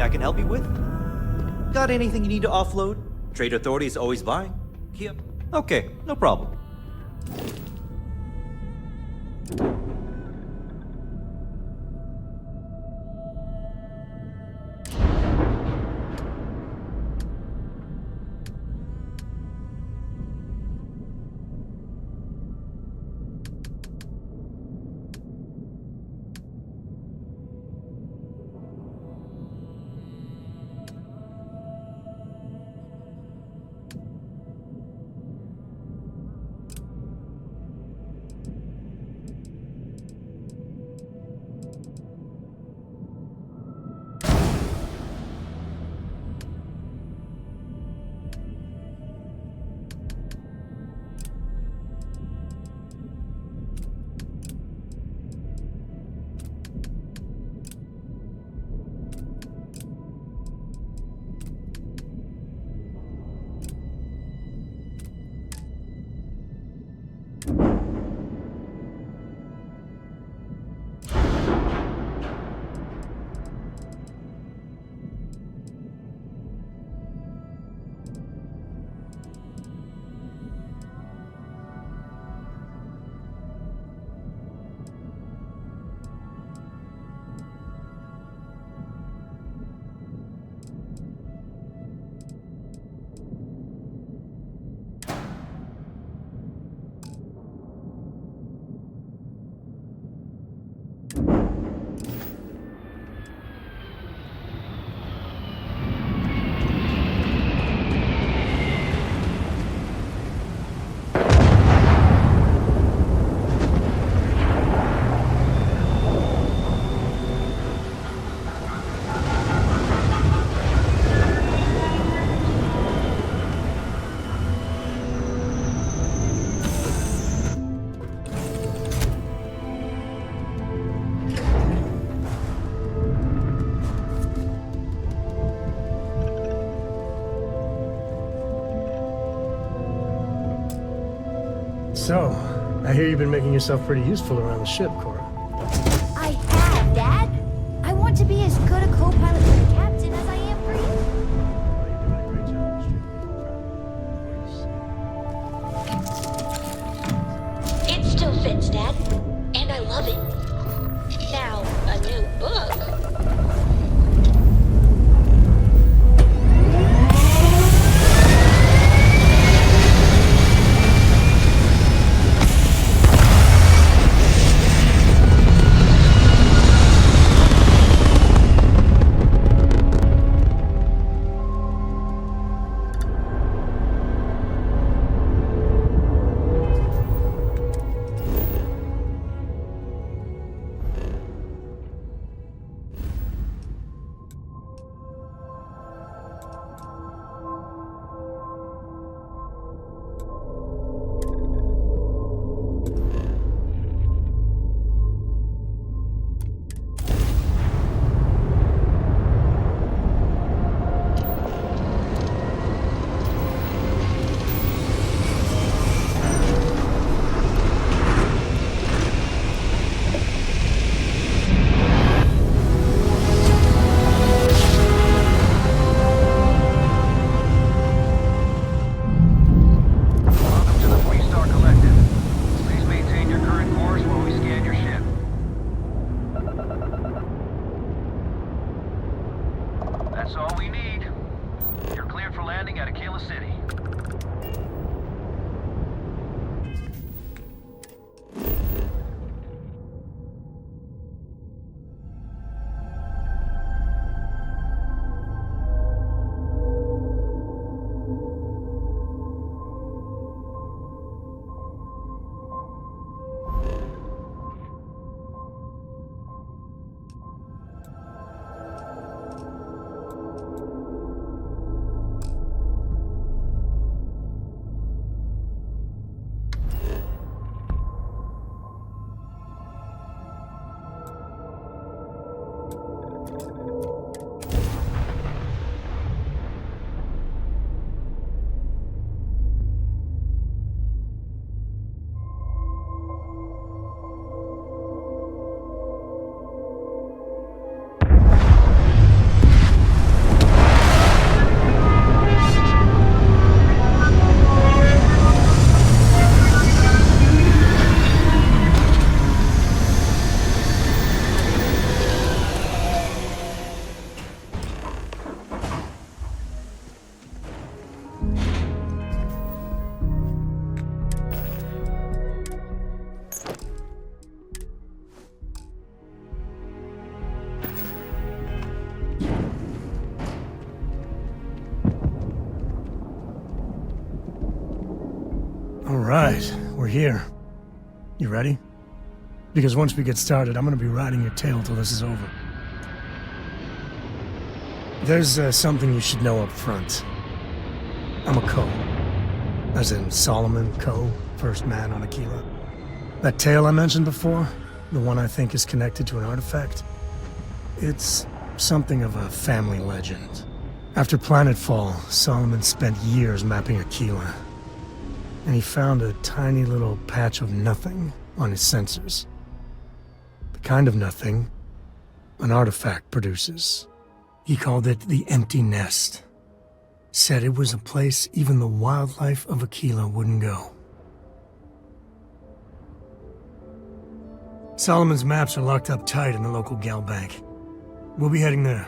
anything I can help you with? Got anything you need to offload? Trade Authority is always buying. Yep. Okay, no problem. So, I hear you've been making yourself pretty useful around the ship, Cora. I have, Dad. I want to be as good a co-pilot for the captain as I am for you. It still fits, Dad. And I love it. Now, a new book. Alright, we're here. You ready? Because once we get started, I'm gonna be riding your tail till this is over. There's something you should know up front. I'm a Co. As in Solomon Co., first man on Aquila. That tale I mentioned before, the one I think is connected to an artifact, it's something of a family legend. After planetfall, Solomon spent years mapping Aquila, and he found a tiny little patch of nothing on his sensors. The kind of nothing an artifact produces. He called it the Empty Nest. Said it was a place even the wildlife of Aquila wouldn't go. Solomon's maps are locked up tight in the local gal bank. We'll be heading there.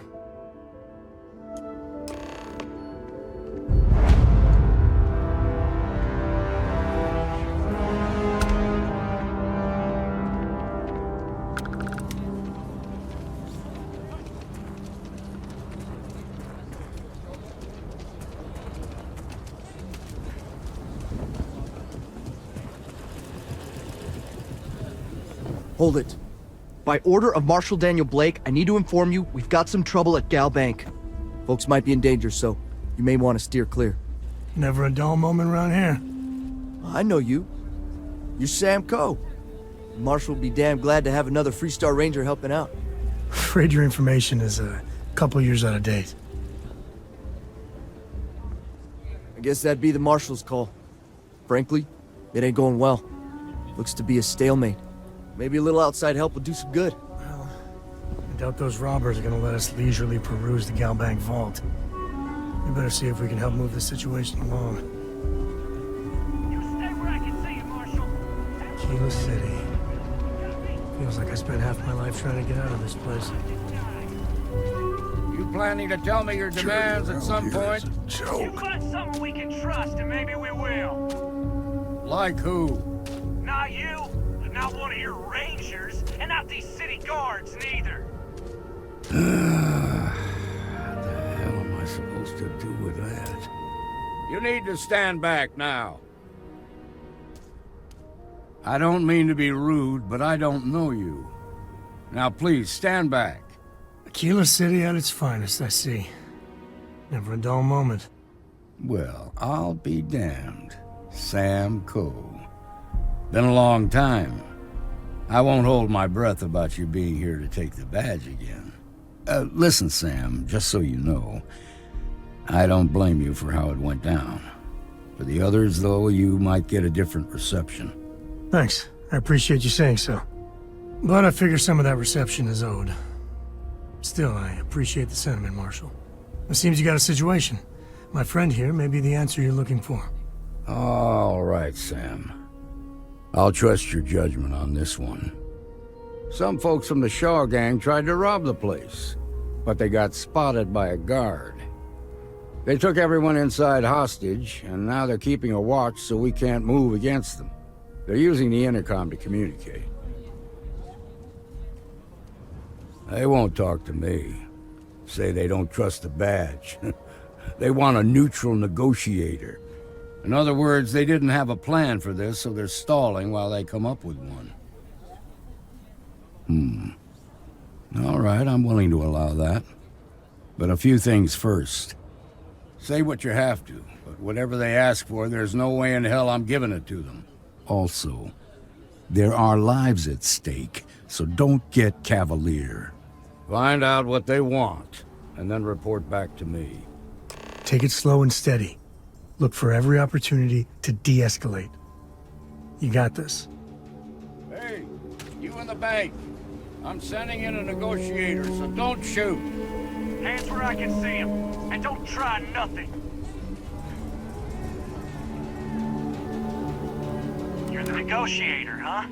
Hold it. By order of Marshal Daniel Blake, I need to inform you we've got some trouble at Gal Bank. Folks might be in danger, so you may want to steer clear. Never a dull moment around here. I know you. You're Sam Coe. Marshal will be damn glad to have another Freestar Ranger helping out. Afraid your information is a couple years out of date. I guess that'd be the Marshal's call. Frankly, it ain't going well. Looks to be a stalemate. Maybe a little outside help would do some good. Well, I doubt those robbers are gonna let us leisurely peruse the Galbank vault. We better see if we can help move the situation along. You stay where I can see you, Marshal. Aquila City. Feels like I spent half my life trying to get out of this place. You planning to tell me your demands at some point? You find someone we can trust, and maybe we will. Like who? Not you. Not one of your rangers, and not these city guards, neither. What the hell am I supposed to do with that? You need to stand back now. I don't mean to be rude, but I don't know you. Now please, stand back. Aquila City at its finest, I see. Never a dull moment. Well, I'll be damned. Sam Coe. Been a long time. I won't hold my breath about you being here to take the badge again. Listen, Sam, just so you know, I don't blame you for how it went down. For the others, though, you might get a different reception. Thanks. I appreciate you saying so. But I figure some of that reception is owed. Still, I appreciate the sentiment, Marshal. It seems you got a situation. My friend here may be the answer you're looking for. All right, Sam. I'll trust your judgment on this one. Some folks from the Shaw gang tried to rob the place, but they got spotted by a guard. They took everyone inside hostage, and now they're keeping a watch so we can't move against them. They're using the intercom to communicate. They won't talk to me. Say they don't trust the badge. They want a neutral negotiator. In other words, they didn't have a plan for this, so they're stalling while they come up with one. All right, I'm willing to allow that. But a few things first. Say what you have to, but whatever they ask for, there's no way in hell I'm giving it to them. Also, there are lives at stake, so don't get cavalier. Find out what they want, and then report back to me. Take it slow and steady. Look for every opportunity to de-escalate. You got this. Hey, you in the bank. I'm sending in a negotiator, so don't shoot. Hands where I can see him, and don't try nothing. You're the negotiator, huh?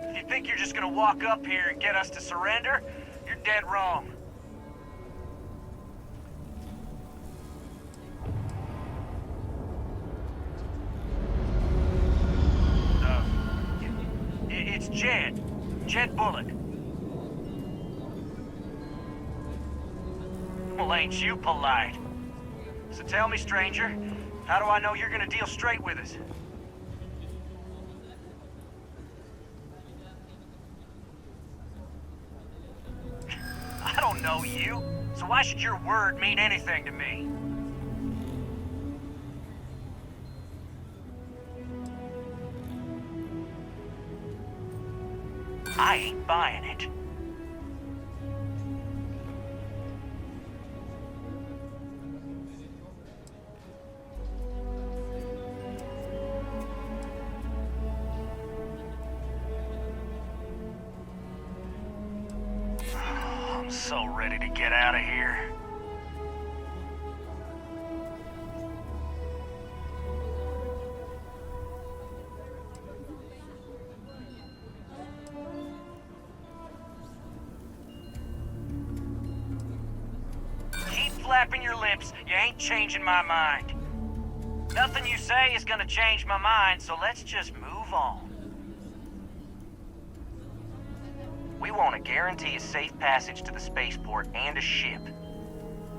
If you think you're just gonna walk up here and get us to surrender, you're dead wrong. It's Jed. Jed Bullock. Well, ain't you polite? So tell me, stranger, how do I know you're gonna deal straight with us? know you, so why should your word mean anything to me? I ain't buying it. I'm so ready to get out of here. Keep flapping your lips. You ain't changing my mind. Nothing you say is gonna change my mind, so let's just move on. We want to guarantee a safe passage to the spaceport and a ship.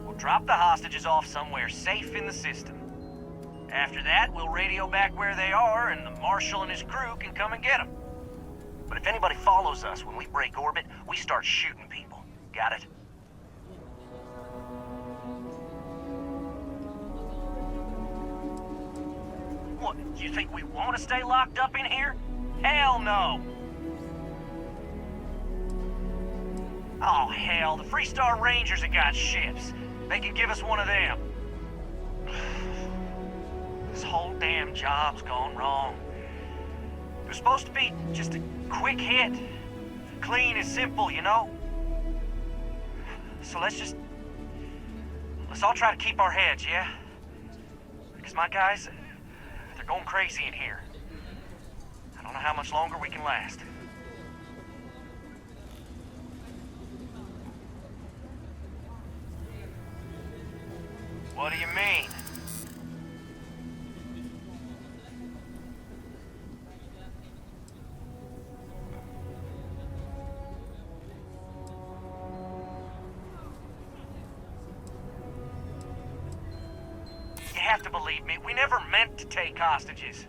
We'll drop the hostages off somewhere safe in the system. After that, we'll radio back where they are, and the Marshal and his crew can come and get them. But if anybody follows us when we break orbit, we start shooting people. Got it? What, you think we want to stay locked up in here? Hell no! Oh, hell, the Freestar Rangers have got ships. They can give us one of them. This whole damn job's gone wrong. It was supposed to be just a quick hit. Clean and simple, you know? So let's all try to keep our heads, yeah? Because my guys, they're going crazy in here. I don't know how much longer we can last. What do you mean? You have to believe me, we never meant to take hostages.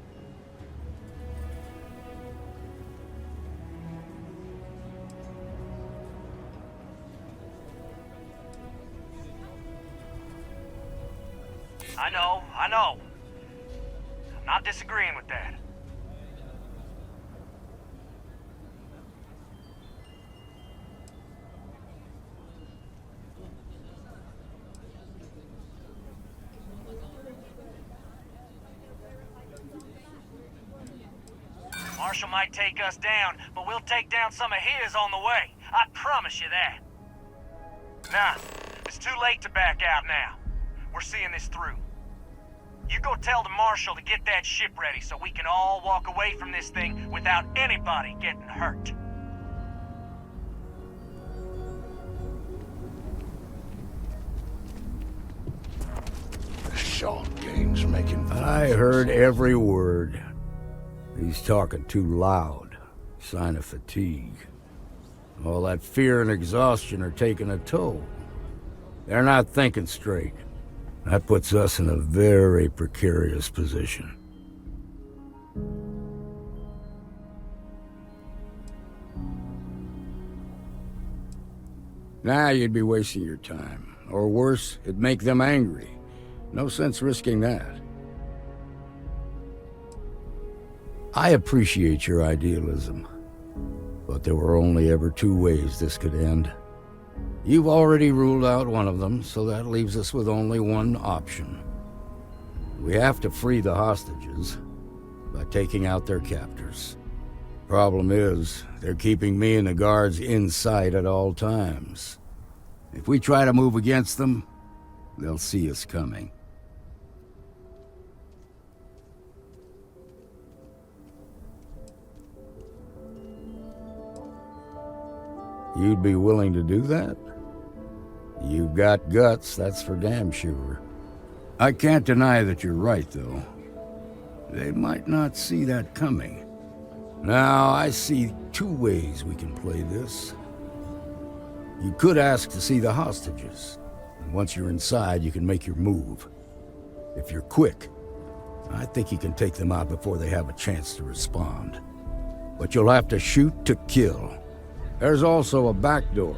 I know. I'm not disagreeing with that. Marshall might take us down, but we'll take down some of his on the way. I promise you that. Nah, it's too late to back out now. We're seeing this through. You go tell the Marshal to get that ship ready so we can all walk away from this thing without anybody getting hurt. Short game's making. I heard every word. He's talking too loud. Sign of fatigue. All that fear and exhaustion are taking a toll. They're not thinking straight. That puts us in a very precarious position. Now you'd be wasting your time. Or worse, it'd make them angry. No sense risking that. I appreciate your idealism, but there were only ever two ways this could end. You've already ruled out one of them, so that leaves us with only one option. We have to free the hostages by taking out their captors. Problem is, they're keeping me and the guards in sight at all times. If we try to move against them, they'll see us coming. You'd be willing to do that? You've got guts, that's for damn sure. I can't deny that you're right, though. They might not see that coming. Now, I see two ways we can play this. You could ask to see the hostages. And once you're inside, you can make your move. If you're quick, I think you can take them out before they have a chance to respond. But you'll have to shoot to kill. There's also a back door.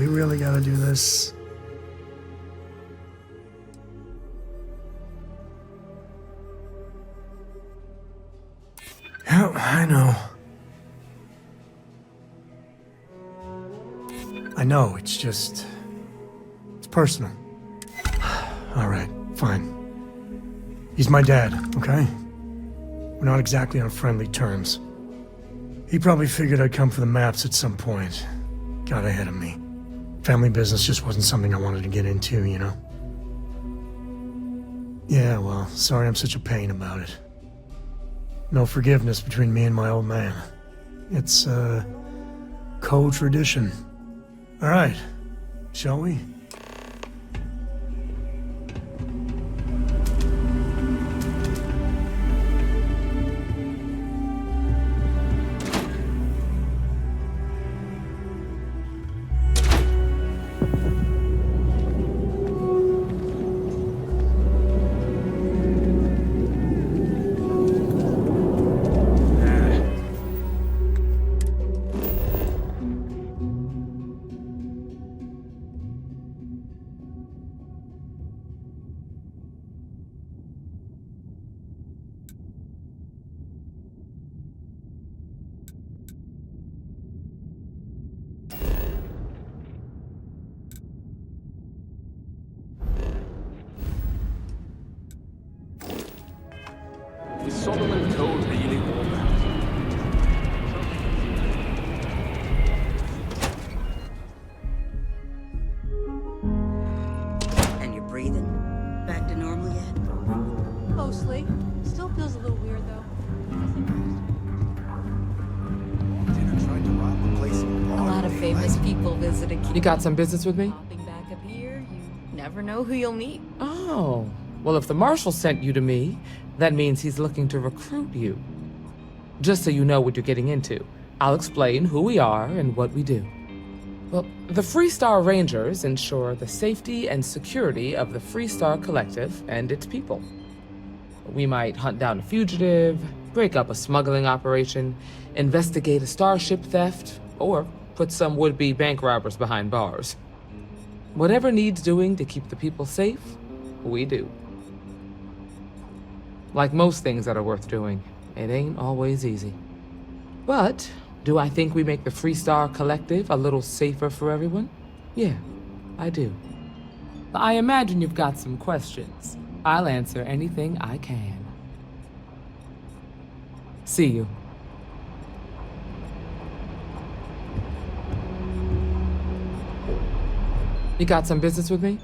We really gotta do this. Yeah, I know. I know, it's just... It's personal. Alright, fine. He's my dad, okay? We're not exactly on friendly terms. He probably figured I'd come for the maps at some point. Got ahead of me. Family business just wasn't something I wanted to get into, you know? Yeah, well, sorry I'm such a pain about it. No forgiveness between me and my old man. It's, co-tradition. Alright, shall we? Is Solomon Code really all that? And you're breathing? Back to normal yet? Mostly. Still feels a little weird, though. A lot of famous people visit a key. You got some business with me? Popping back up here, you never know who you'll meet. Oh. Well, if the Marshal sent you to me, that means he's looking to recruit you. Just so you know what you're getting into, I'll explain who we are and what we do. Well, the Freestar Rangers ensure the safety and security of the Freestar Collective and its people. We might hunt down a fugitive, break up a smuggling operation, investigate a starship theft, or put some would-be bank robbers behind bars. Whatever needs doing to keep the people safe, we do. Like most things that are worth doing, it ain't always easy. But do I think we make the Freestar Collective a little safer for everyone? Yeah, I do. I imagine you've got some questions. I'll answer anything I can. See you. You got some business with me?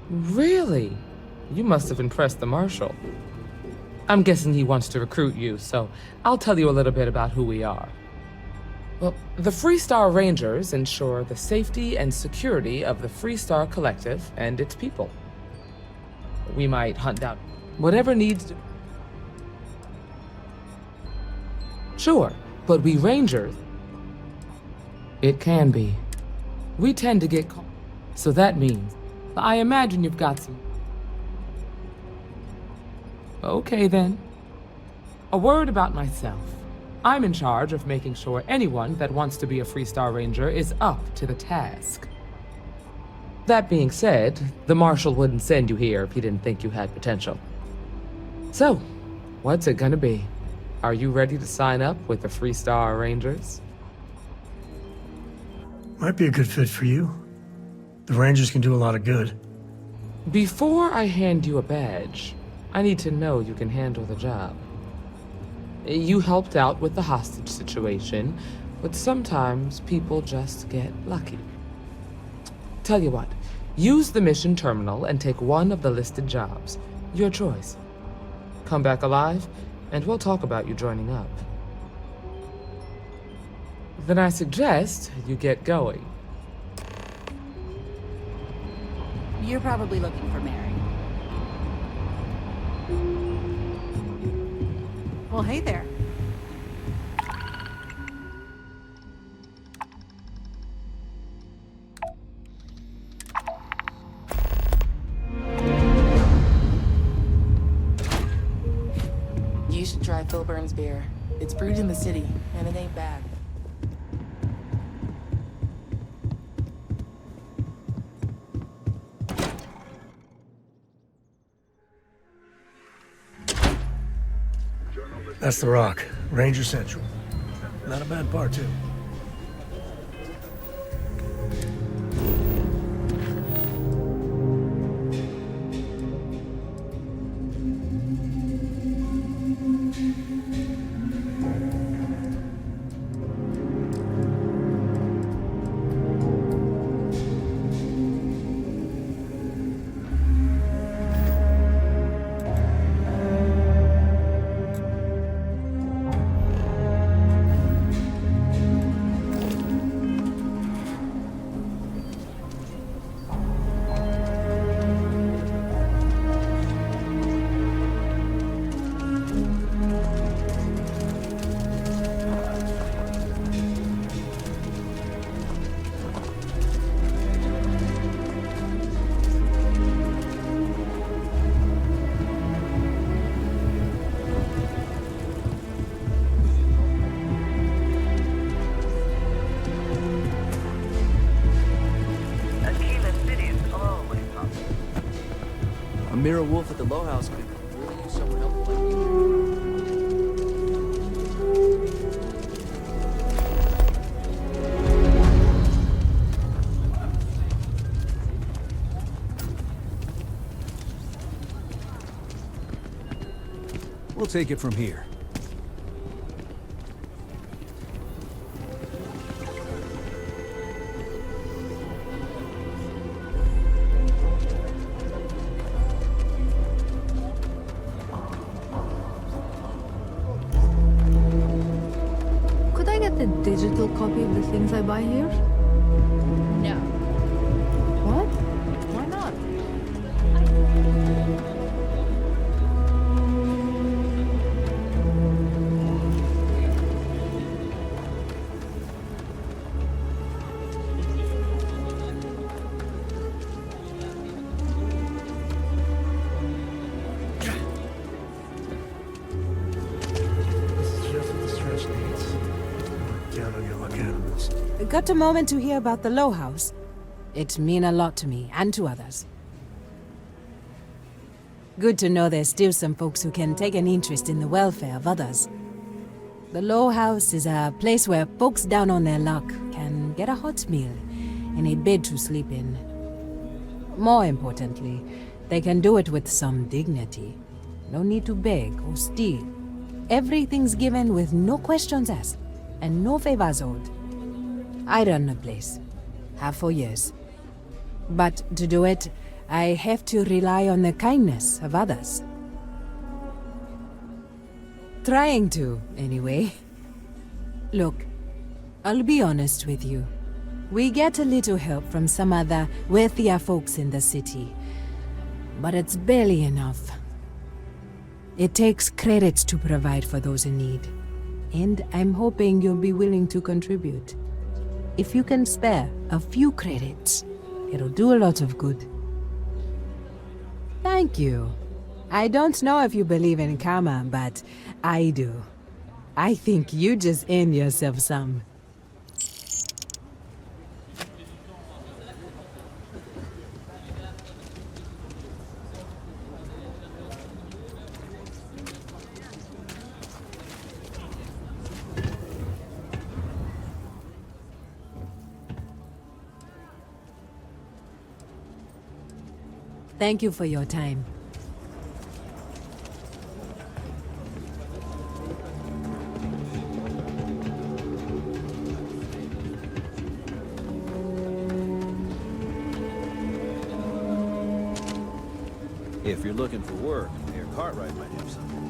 Really? You must have impressed the Marshal. I'm guessing he wants to recruit you, so I'll tell you a little bit about who we are. Well, the Freestar Rangers ensure the safety and security of the Freestar Collective and its people. We might hunt down whatever needs to... Sure, but we Rangers... It can be. We tend to get caught. So that means... I imagine you've got some... Okay then. A word about myself. I'm in charge of making sure anyone that wants to be a Freestar Ranger is up to the task. That being said, the Marshal wouldn't send you here if he didn't think you had potential. So, what's it gonna be? Are you ready to sign up with the Freestar Rangers? Might be a good fit for you. The Rangers can do a lot of good. Before I hand you a badge, I need to know you can handle the job. You helped out with the hostage situation, but sometimes people just get lucky. Tell you what, use the mission terminal and take one of the listed jobs. Your choice. Come back alive, and we'll talk about you joining up. Then I suggest you get going. You're probably looking for Mary. Well, hey there. You should try Phil Burns' beer. It's brewed in the city, and it ain't bad. That's the Rock, Ranger Central. Not a bad part, too. Mira Wolf at the Low House could really use someone helpful like you. We'll take it from here. A digital copy of the things I buy here? No. What? Why not? Got a moment to hear about the Low House? It mean a lot to me, and to others. Good to know there's still some folks who can take an interest in the welfare of others. The Low House is a place where folks down on their luck can get a hot meal and a bed to sleep in. More importantly, they can do it with some dignity. No need to beg or steal. Everything's given with no questions asked, and no favors owed. I run the place. Have for years. But to do it, I have to rely on the kindness of others. Trying to, anyway. Look, I'll be honest with you. We get a little help from some other wealthier folks in the city. But it's barely enough. It takes credits to provide for those in need. And I'm hoping you'll be willing to contribute. If you can spare a few credits, it'll do a lot of good. Thank you. I don't know if you believe in karma, but I do. I think you just earned yourself some. Thank you for your time. If you're looking for work, Mayor Cartwright might have something.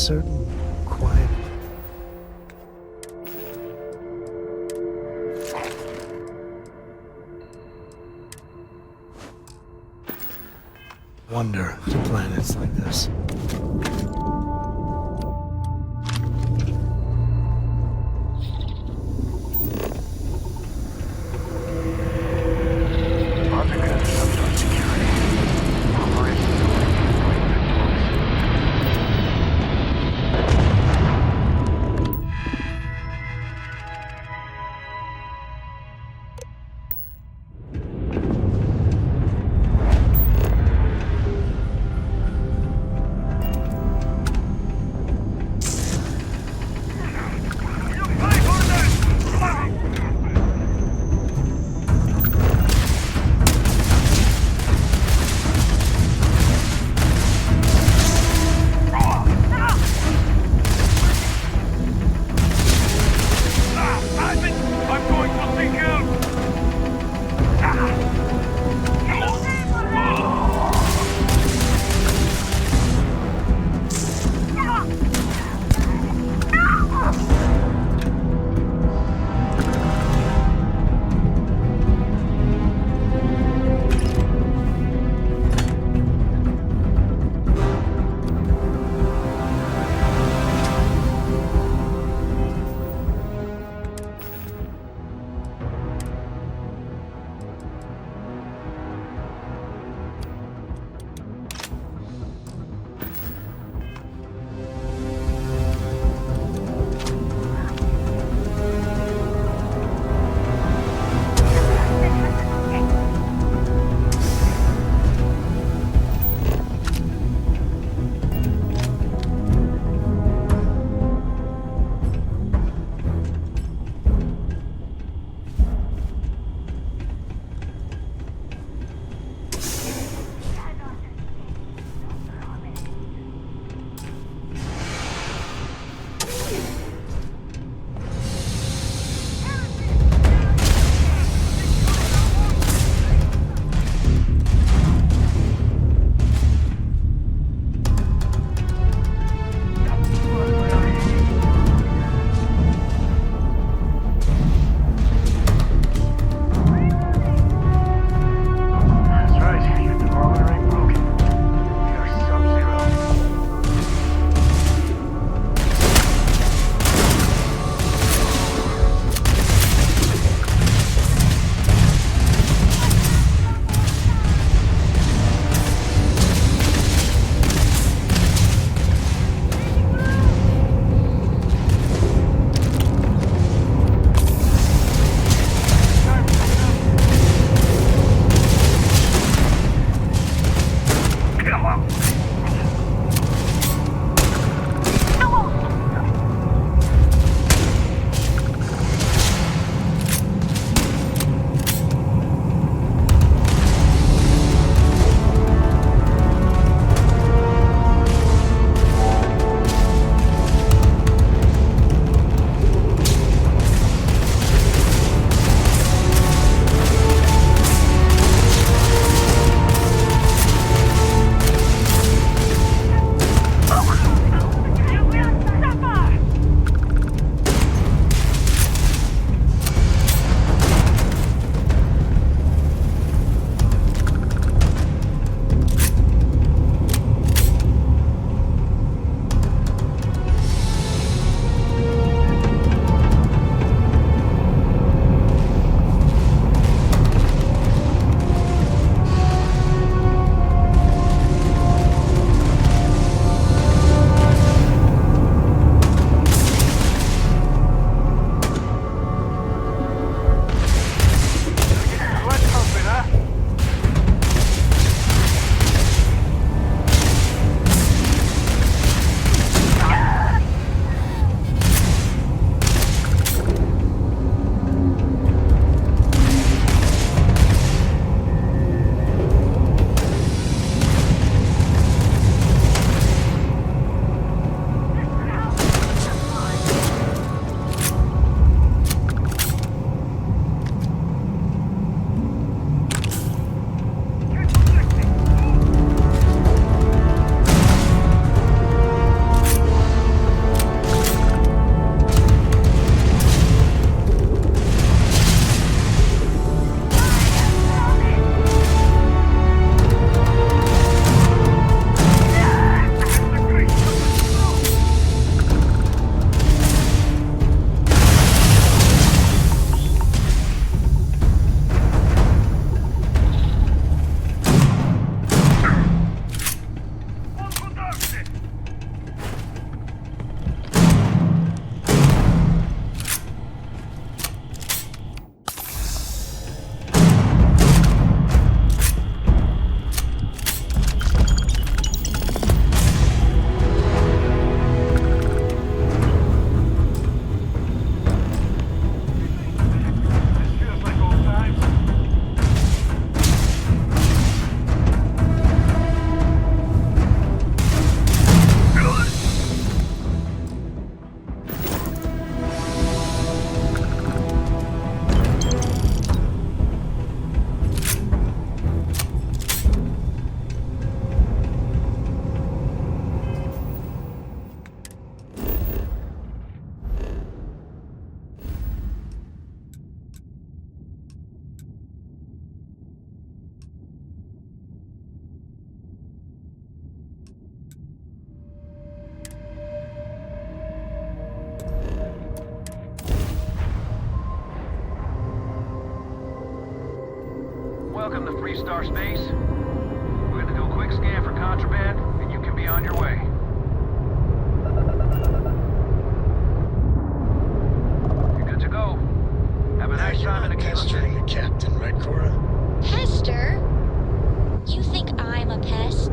certain quiet. Wonder to planets like this. welcome to Freestar Space. We're gonna do a quick scan for contraband, and you can be on your way. You're good to go. Have a nice time in the pestering the captain, right, Cora? Pester? You think I'm a pest?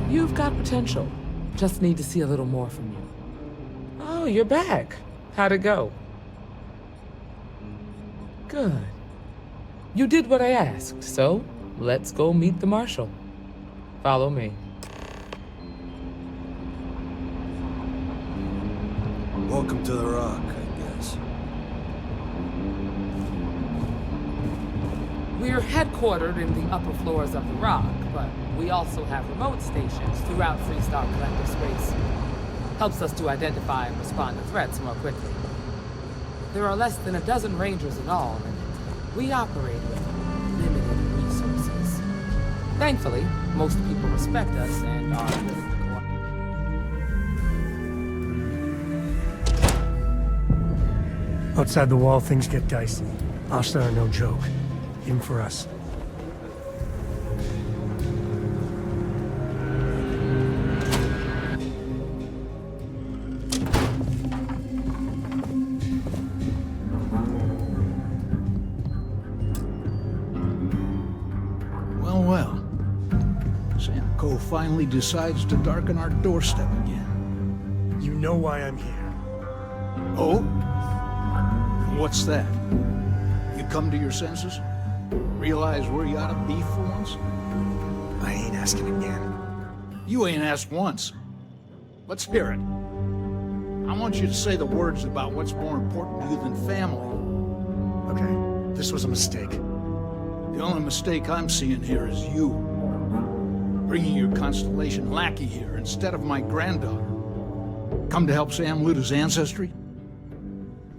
You've got potential. Just need to see a little more from you. Oh, you're back. How'd it go? Good. You did what I asked, so let's go meet the Marshal. Follow me. Welcome to the Rock, I guess. We're headquartered in the upper floors of the Rock, but we also have remote stations throughout Freestar Collective space. Helps us to identify and respond to threats more quickly. There are less than a dozen Rangers in all, and we operate with limited resources. Thankfully, most people respect us and are willing to cooperate. Outside the wall, things get dicey. Hostile are no joke, even for us. Finally decides to darken our doorstep again. You know why I'm here. Oh? What's that? You come to your senses? Realize where you ought to be for once? I ain't asking again. You ain't asked once. Let's hear it. I want you to say the words about what's more important to you than family. Okay, this was a mistake. The only mistake I'm seeing here is you. Bringing your Constellation lackey here instead of my granddaughter. Come to help Sam loot his ancestry?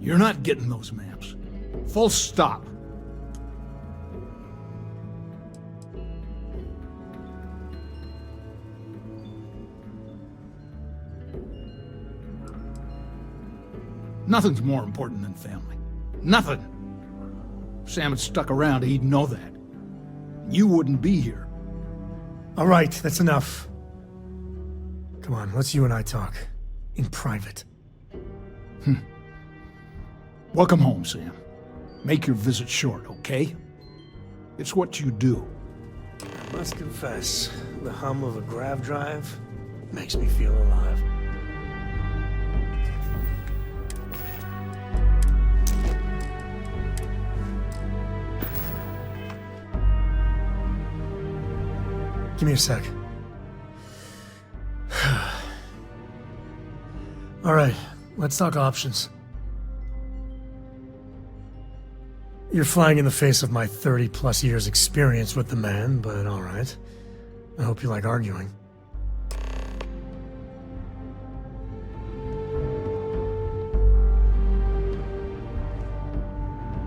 You're not getting those maps. Full stop. Nothing's more important than family. Nothing. If Sam had stuck around, he'd know that. You wouldn't be here. All right, that's enough. Come on, let's you and I talk. In private. Welcome home, Sam. Make your visit short, okay? It's what you do. I must confess, the hum of a grav drive makes me feel alive. Give me a sec. All right, let's talk options. You're flying in the face of my 30-plus years experience with the man, but all right. I hope you like arguing.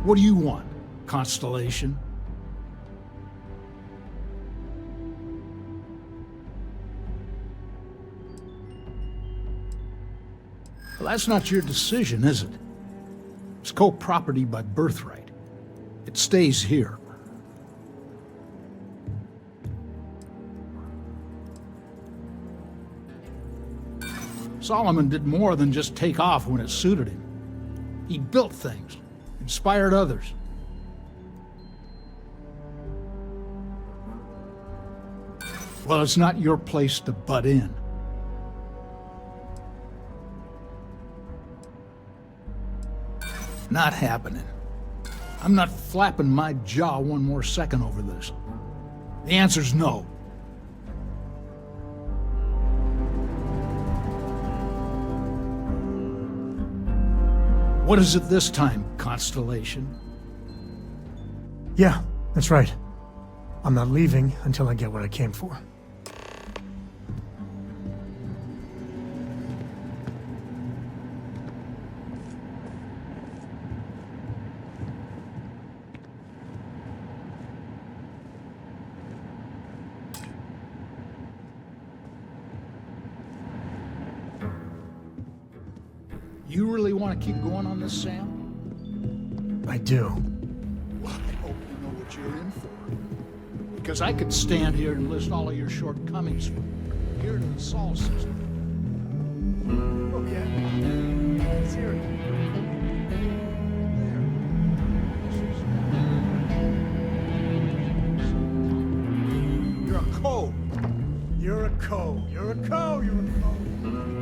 What do you want, Constellation? Well, that's not your decision, is it? It's co-property by birthright. It stays here. Solomon did more than just take off when it suited him. He built things, inspired others. Well, it's not your place to butt in. Not happening. I'm not flapping my jaw one more second over this. The answer's no. What is it this time, Constellation? Yeah, that's right. I'm not leaving until I get what I came for. You really want to keep going on this, Sam? I do. Well, I hope you know what you're in for. Because I could stand here and list all of your shortcomings from here to the Sol system. Oh, yeah? Let's hear it. You're a co. You're a co. You're a co. You're a co.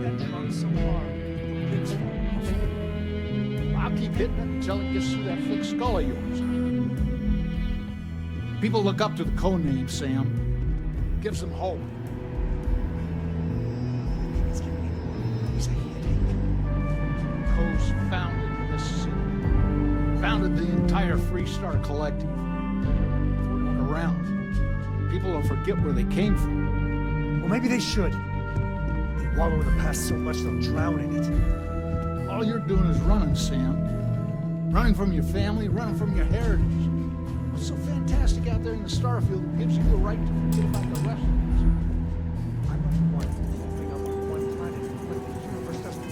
That drunk so far. I'll keep hitting it until it gets through that thick skull of yours. People look up to the code name, Sam. Gives them hope. Co's founded this city. Founded the entire Freestar Collective. If we look around, people will forget where they came from. Well, maybe they should. They wallow in the past so much they'll drown in it. All you're doing is running, Sam. Running from your family, running from your heritage. What's so fantastic out there in the Starfield that gives you the right to forget about the rest of us? I'm not the one holding up on one planet, but the universe doesn't.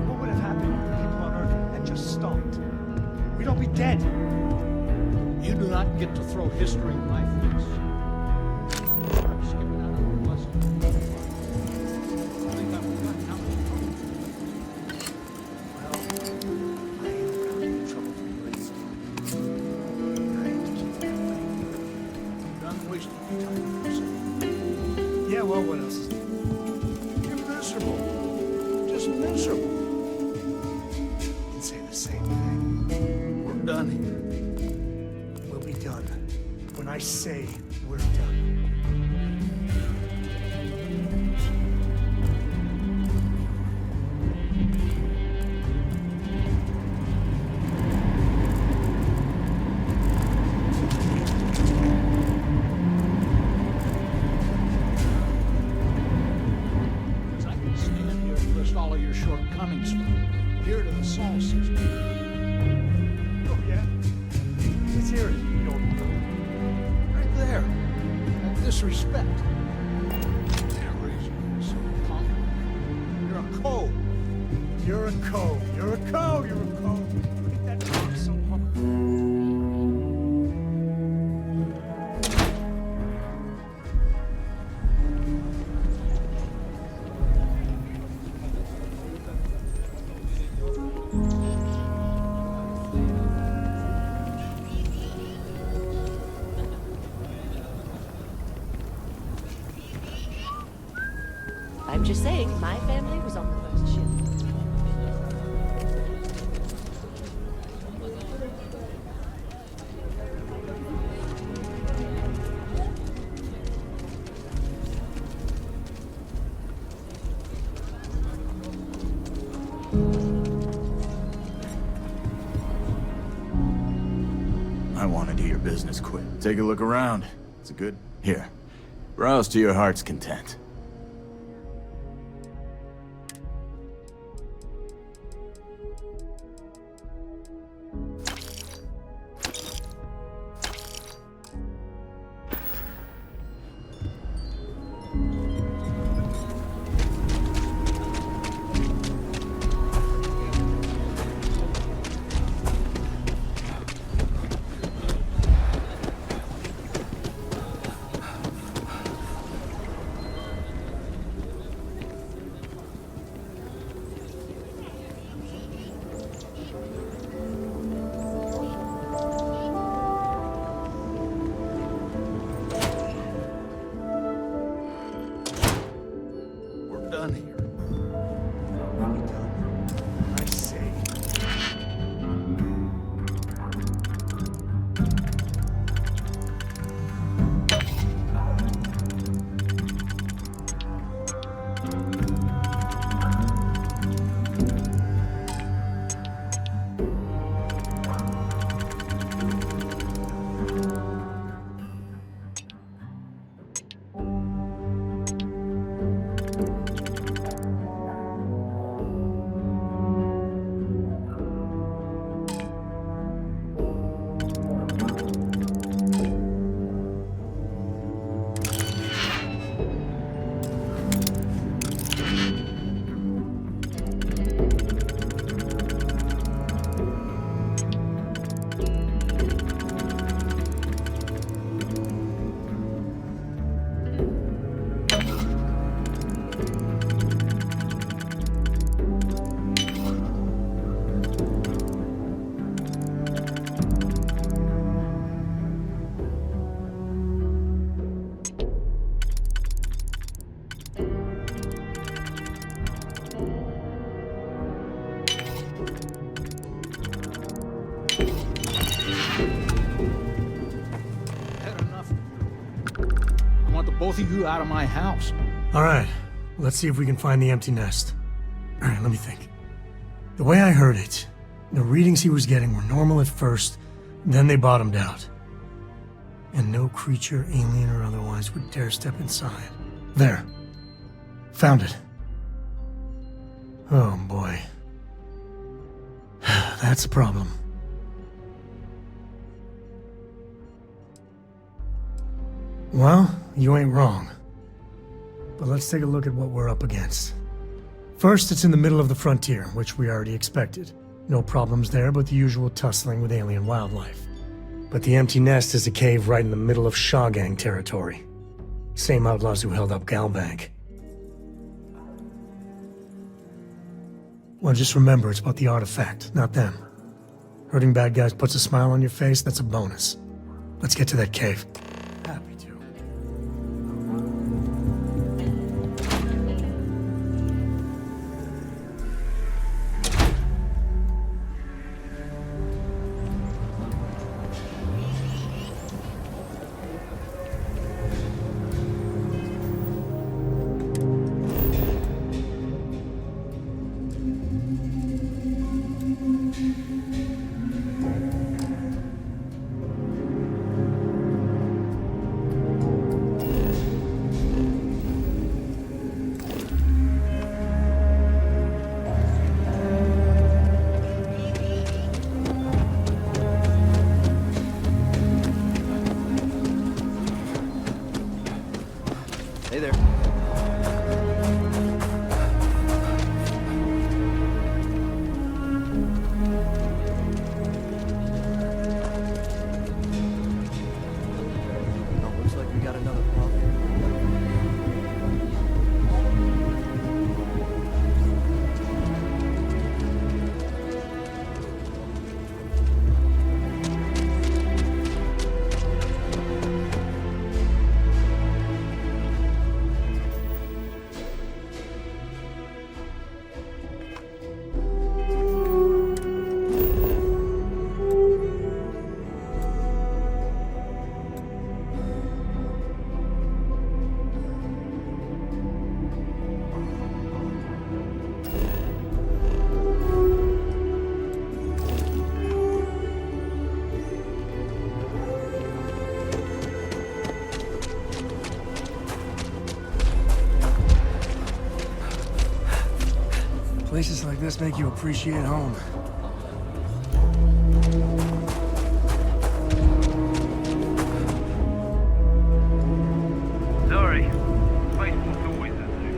What would have happened if the people on Earth had just stopped? We'd all be dead. You do not get to throw history in my face. I'm skipping out on a lesson. I think I've forgotten how much trouble. Well, I ain't around any trouble for you anymore. I hate to keep it that way. You're done wasting your time for yourself. Yeah, well, what else is there? You're miserable. Just miserable. You can say the same thing. We're done here. We'll be done when I say we're done. Because I can stand here and list all of your shortcomings from here to the Sol system. Oh, yeah? Let's hear it. You don't Right there. That disrespect. Can't raise your voice so confident. You're a co. You're a co. You're a co. You're a co. Make that drunk so hard. I'm just saying, my family was on the first ship. I want to do your business quick. Take a look around. It's a good... Here. Browse to your heart's content. doing here? I say. Both of you out of my house. All right, let's see if we can find the empty nest. All right, let me think. The way I heard it, the readings he was getting were normal at first, then they bottomed out. And no creature, alien or otherwise, would dare step inside. There. Found it. Oh boy. That's a problem. Well, you ain't wrong. But let's take a look at what we're up against. First, it's in the middle of the frontier, which we already expected. No problems there, but the usual tussling with alien wildlife. But the empty nest is a cave right in the middle of Shawgang territory. Same outlaws who held up Galbank. Well, just remember, it's about the artifact, not them. Hurting bad guys puts a smile on your face, that's a bonus. Let's get to that cave. Happy to. Hey there. Oh, looks like we got another problem. Places like this make you appreciate home. Sorry. Facebook's always a zoo.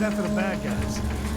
after the bad guys.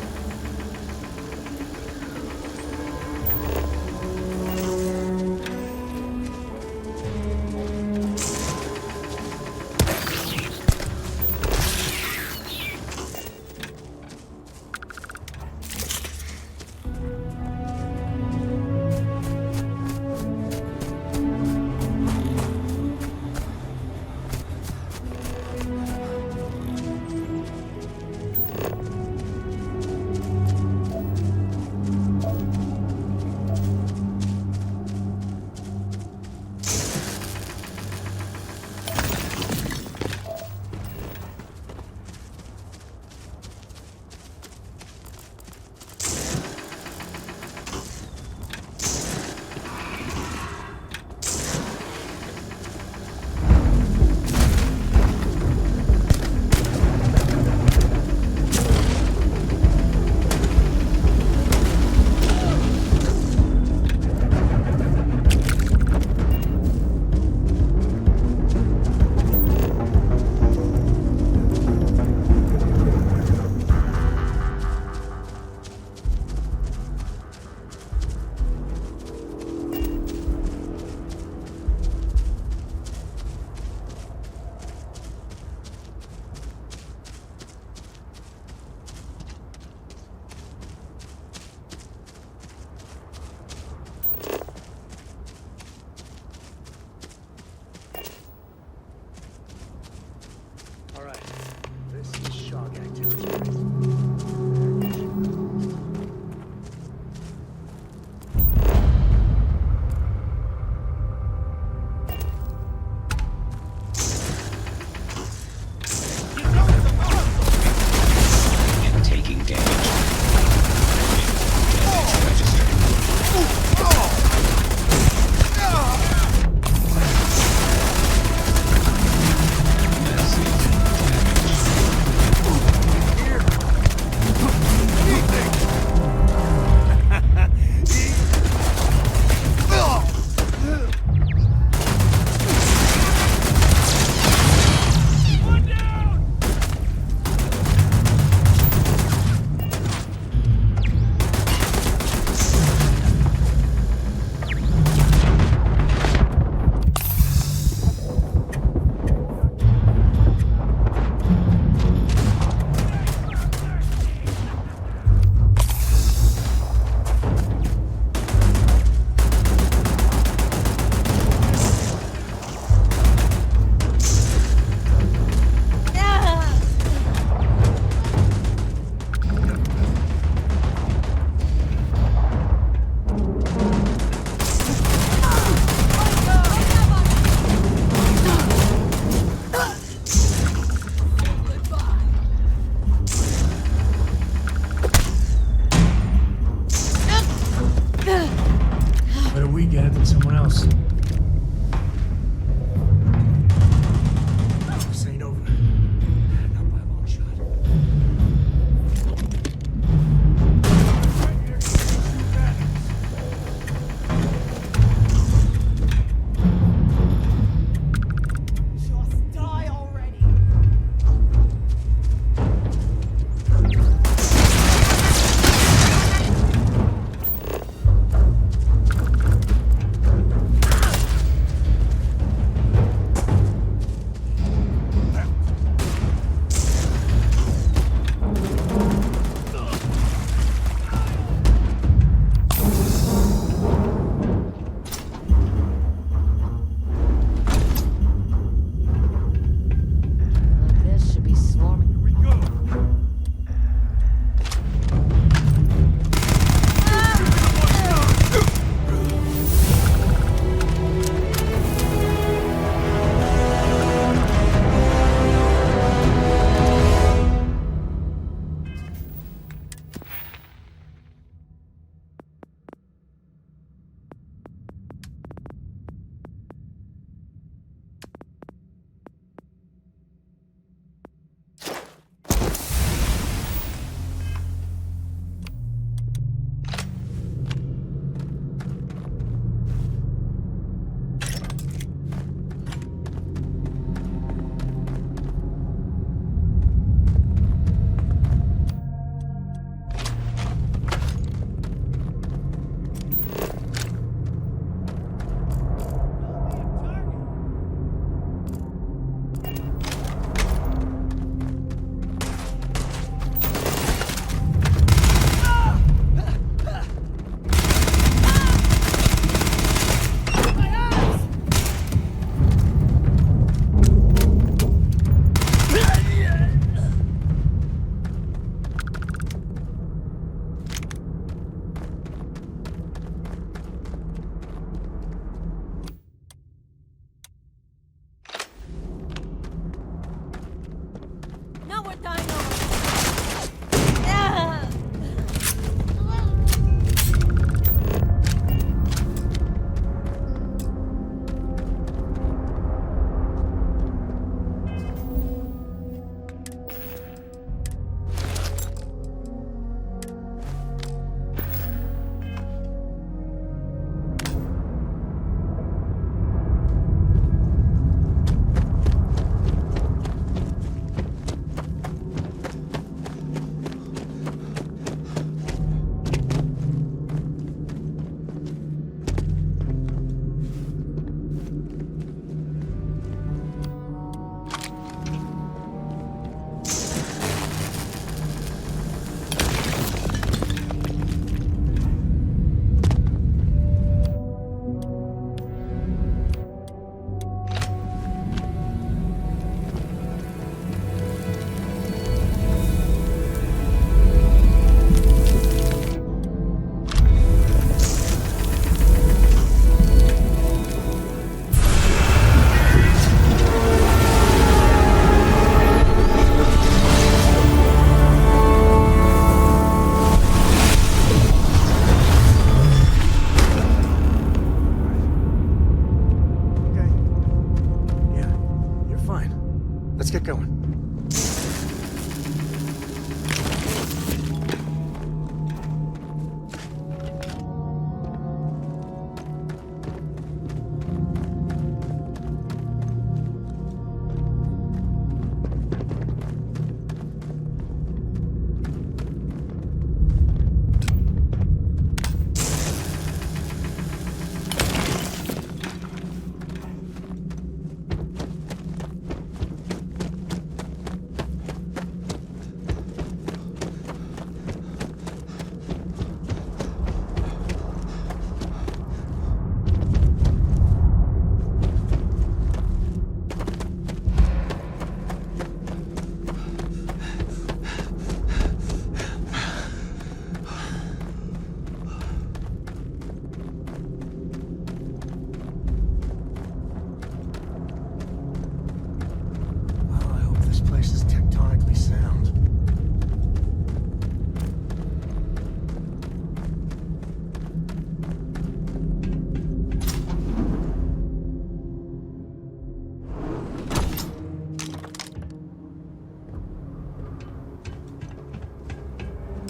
Let's get going.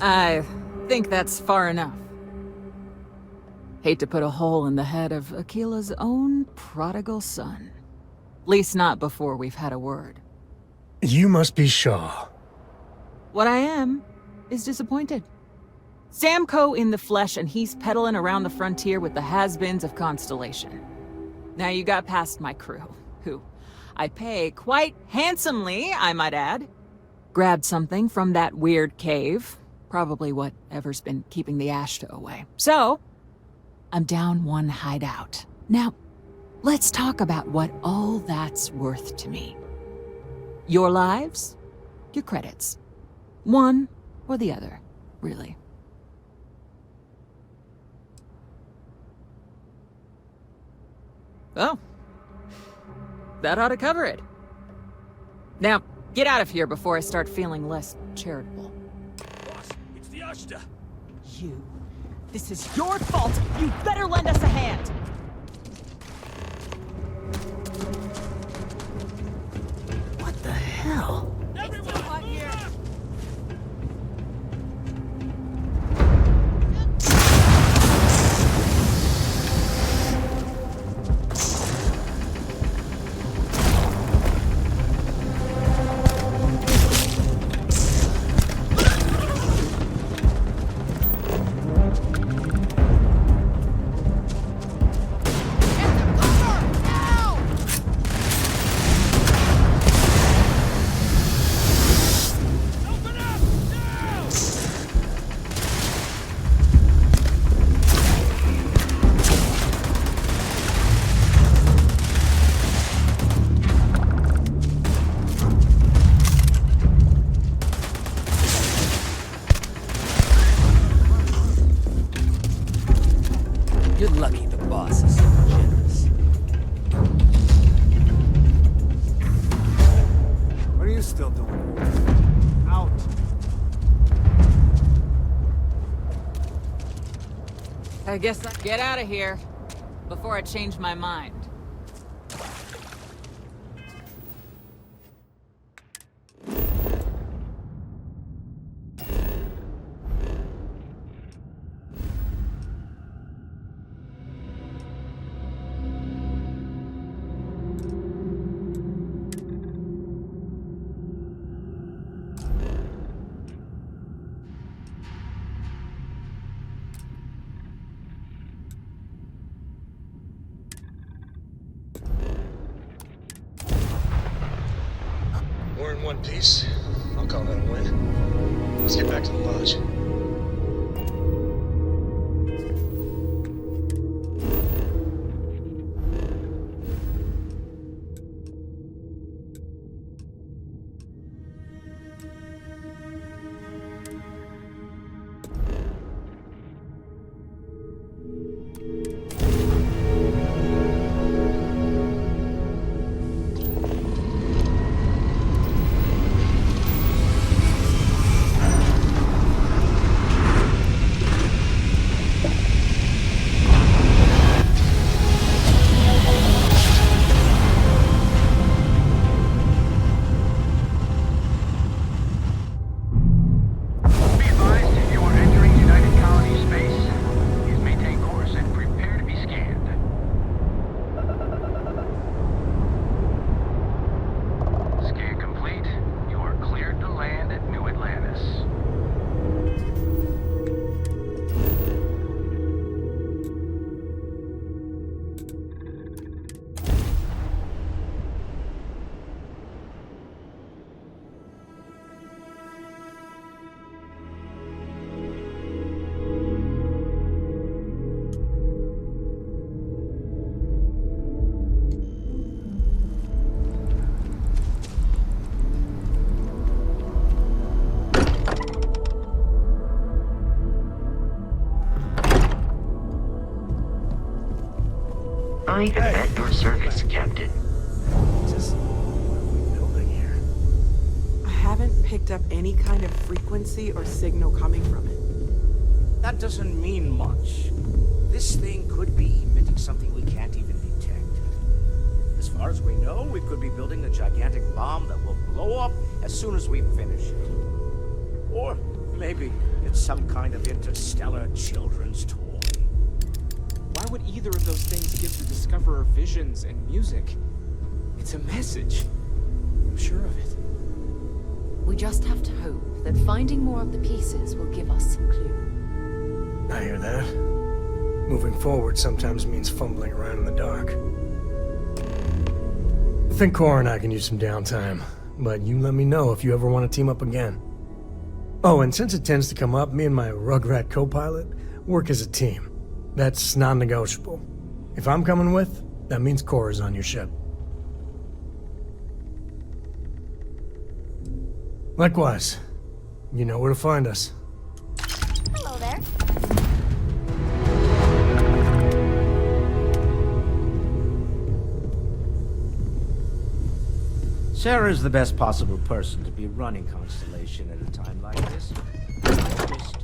I think that's far enough. Hate to put a hole in the head of Aquila's own prodigal son. Least not before we've had a word. You must be Shaw. What I am is disappointed. Samco in the flesh, and he's peddling around the frontier with the has-beens of Constellation. Now you got past my crew, who I pay quite handsomely, I might add. Grabbed something from that weird cave. Probably whatever's been keeping the Ashta away. So, I'm down one hideout. Now, let's talk about what all that's worth to me. Your lives, your credits. One or the other, really. Oh. That ought to cover it. Now, get out of here before I start feeling less charitable. You. This is your fault! You better lend us a hand! What the hell? Everyone out here! I guess I'll get out of here before I change my mind. We're in one piece. I'll call that a win. Let's get back to the lodge. might have met your service, Captain. Just building here. I haven't picked up any kind of frequency or signal coming from it. That doesn't mean much. This thing could be emitting something we can't even detect. As far as we know, we could be building a gigantic bomb that will blow up as soon as we finish it. Or maybe it's some kind of interstellar children's toy. Why would either of those things give the Discoverer visions and music? It's a message. I'm sure of it. We just have to hope that finding more of the pieces will give us some clue. I hear that. Moving forward sometimes means fumbling around in the dark. I think Cora and I can use some downtime, but you let me know if you ever want to team up again. Oh, and since it tends to come up, me and my Rugrat co-pilot work as a team. That's non-negotiable. If I'm coming with, that means Cora's on your ship. Likewise, you know where to find us. Hello there. Sarah's the best possible person to be running Constellation at a time like this. Just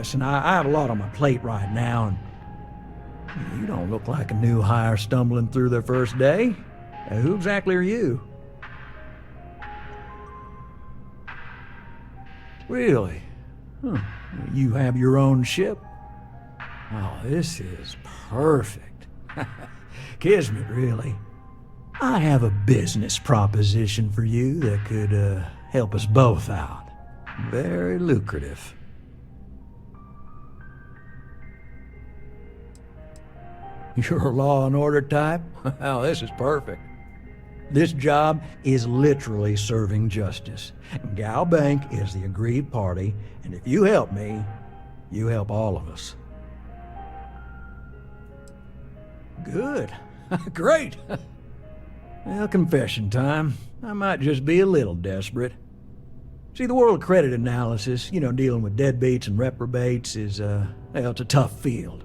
Listen, I have a lot on my plate right now, and you don't look like a new hire stumbling through their first day. Now, who exactly are you? Really? Huh. You have your own ship? Oh, this is perfect. Kismet, really. I have a business proposition for you that could help us both out. Very lucrative. You're a law and order type? Well, this is perfect. This job is literally serving justice. Gal Bank is the agreed party, and if you help me, you help all of us. Good. Great. Well, confession time. I might just be a little desperate. See, the world of credit analysis, dealing with deadbeats and reprobates is, it's a tough field.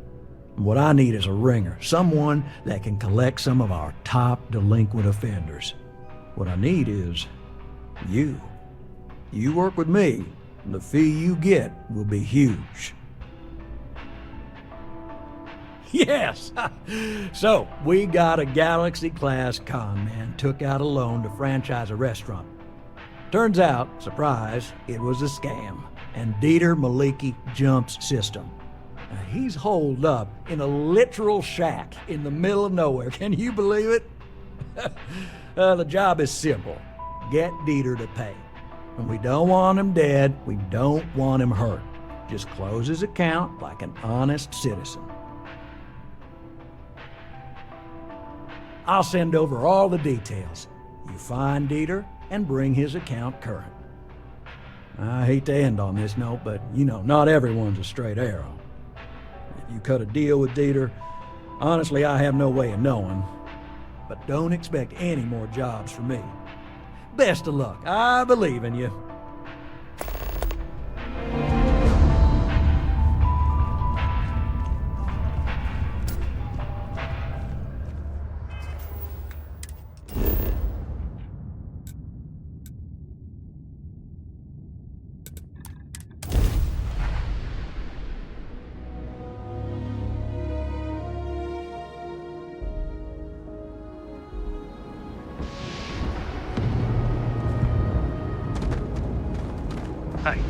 What I need is a ringer, someone that can collect some of our top delinquent offenders. What I need is you. You work with me, and the fee you get will be huge. Yes! So, we got a Galaxy-class con man took out a loan to franchise a restaurant. Turns out, surprise, it was a scam, and Dieter Maliki jumps system. Now, he's holed up in a literal shack in the middle of nowhere. Can you believe it? The job is simple. Get Dieter to pay. And we don't want him dead. We don't want him hurt. Just close his account like an honest citizen. I'll send over all the details. You find Dieter and bring his account current. I hate to end on this note, but you know, not everyone's a straight arrow. If you cut a deal with Dieter, honestly, I have no way of knowing. But don't expect any more jobs from me. Best of luck. I believe in you. Hey,